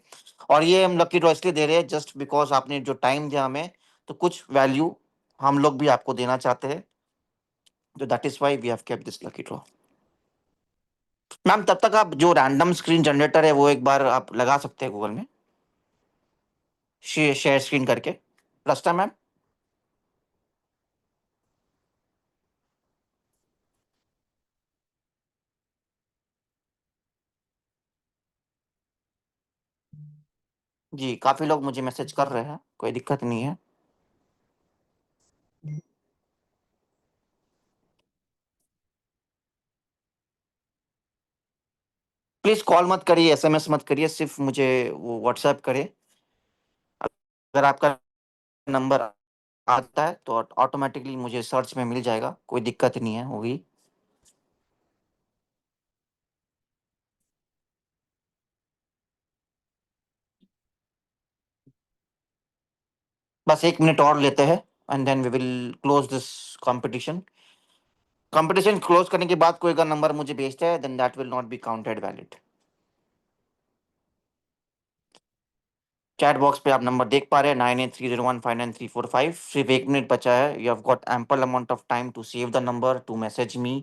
और ये हम लकी ड्रॉ इसलिए दे रहे हैं जस्ट बिकॉज आपने जो टाइम दिया हमें, तो कुछ वैल्यू हम लोग भी आपको देना चाहते हैं, तो that is why we have kept this lucky draw. Ma'am तब तक आप जो रैंडम स्क्रीन जनरेटर है वो एक बार आप लगा सकते हैं गूगल में, शेयर स्क्रीन करके। रस्ता मैम। जी, काफी लोग मुझे मैसेज कर रहे हैं, कोई दिक्कत नहीं है। प्लीज कॉल मत करिए, एसएमएस मत करिए, सिर्फ मुझे वो व्हाट्सएप करें। अगर आपका नंबर आता है तो ऑटोमेटिकली मुझे सर्च में मिल जाएगा, कोई दिक्कत नहीं है होगी। बस 1 मिनट और लेते हैं and then we will close this competition. Competition close करने के बाद कोई अगर नंबर मुझे भेजता है then that will not be counted valid. Chat box पे आप नंबर देख पा रहे हैं 9830159345। सिर्फ 1 मिनट बचा है। You have got ample amount of time to save the number, to message me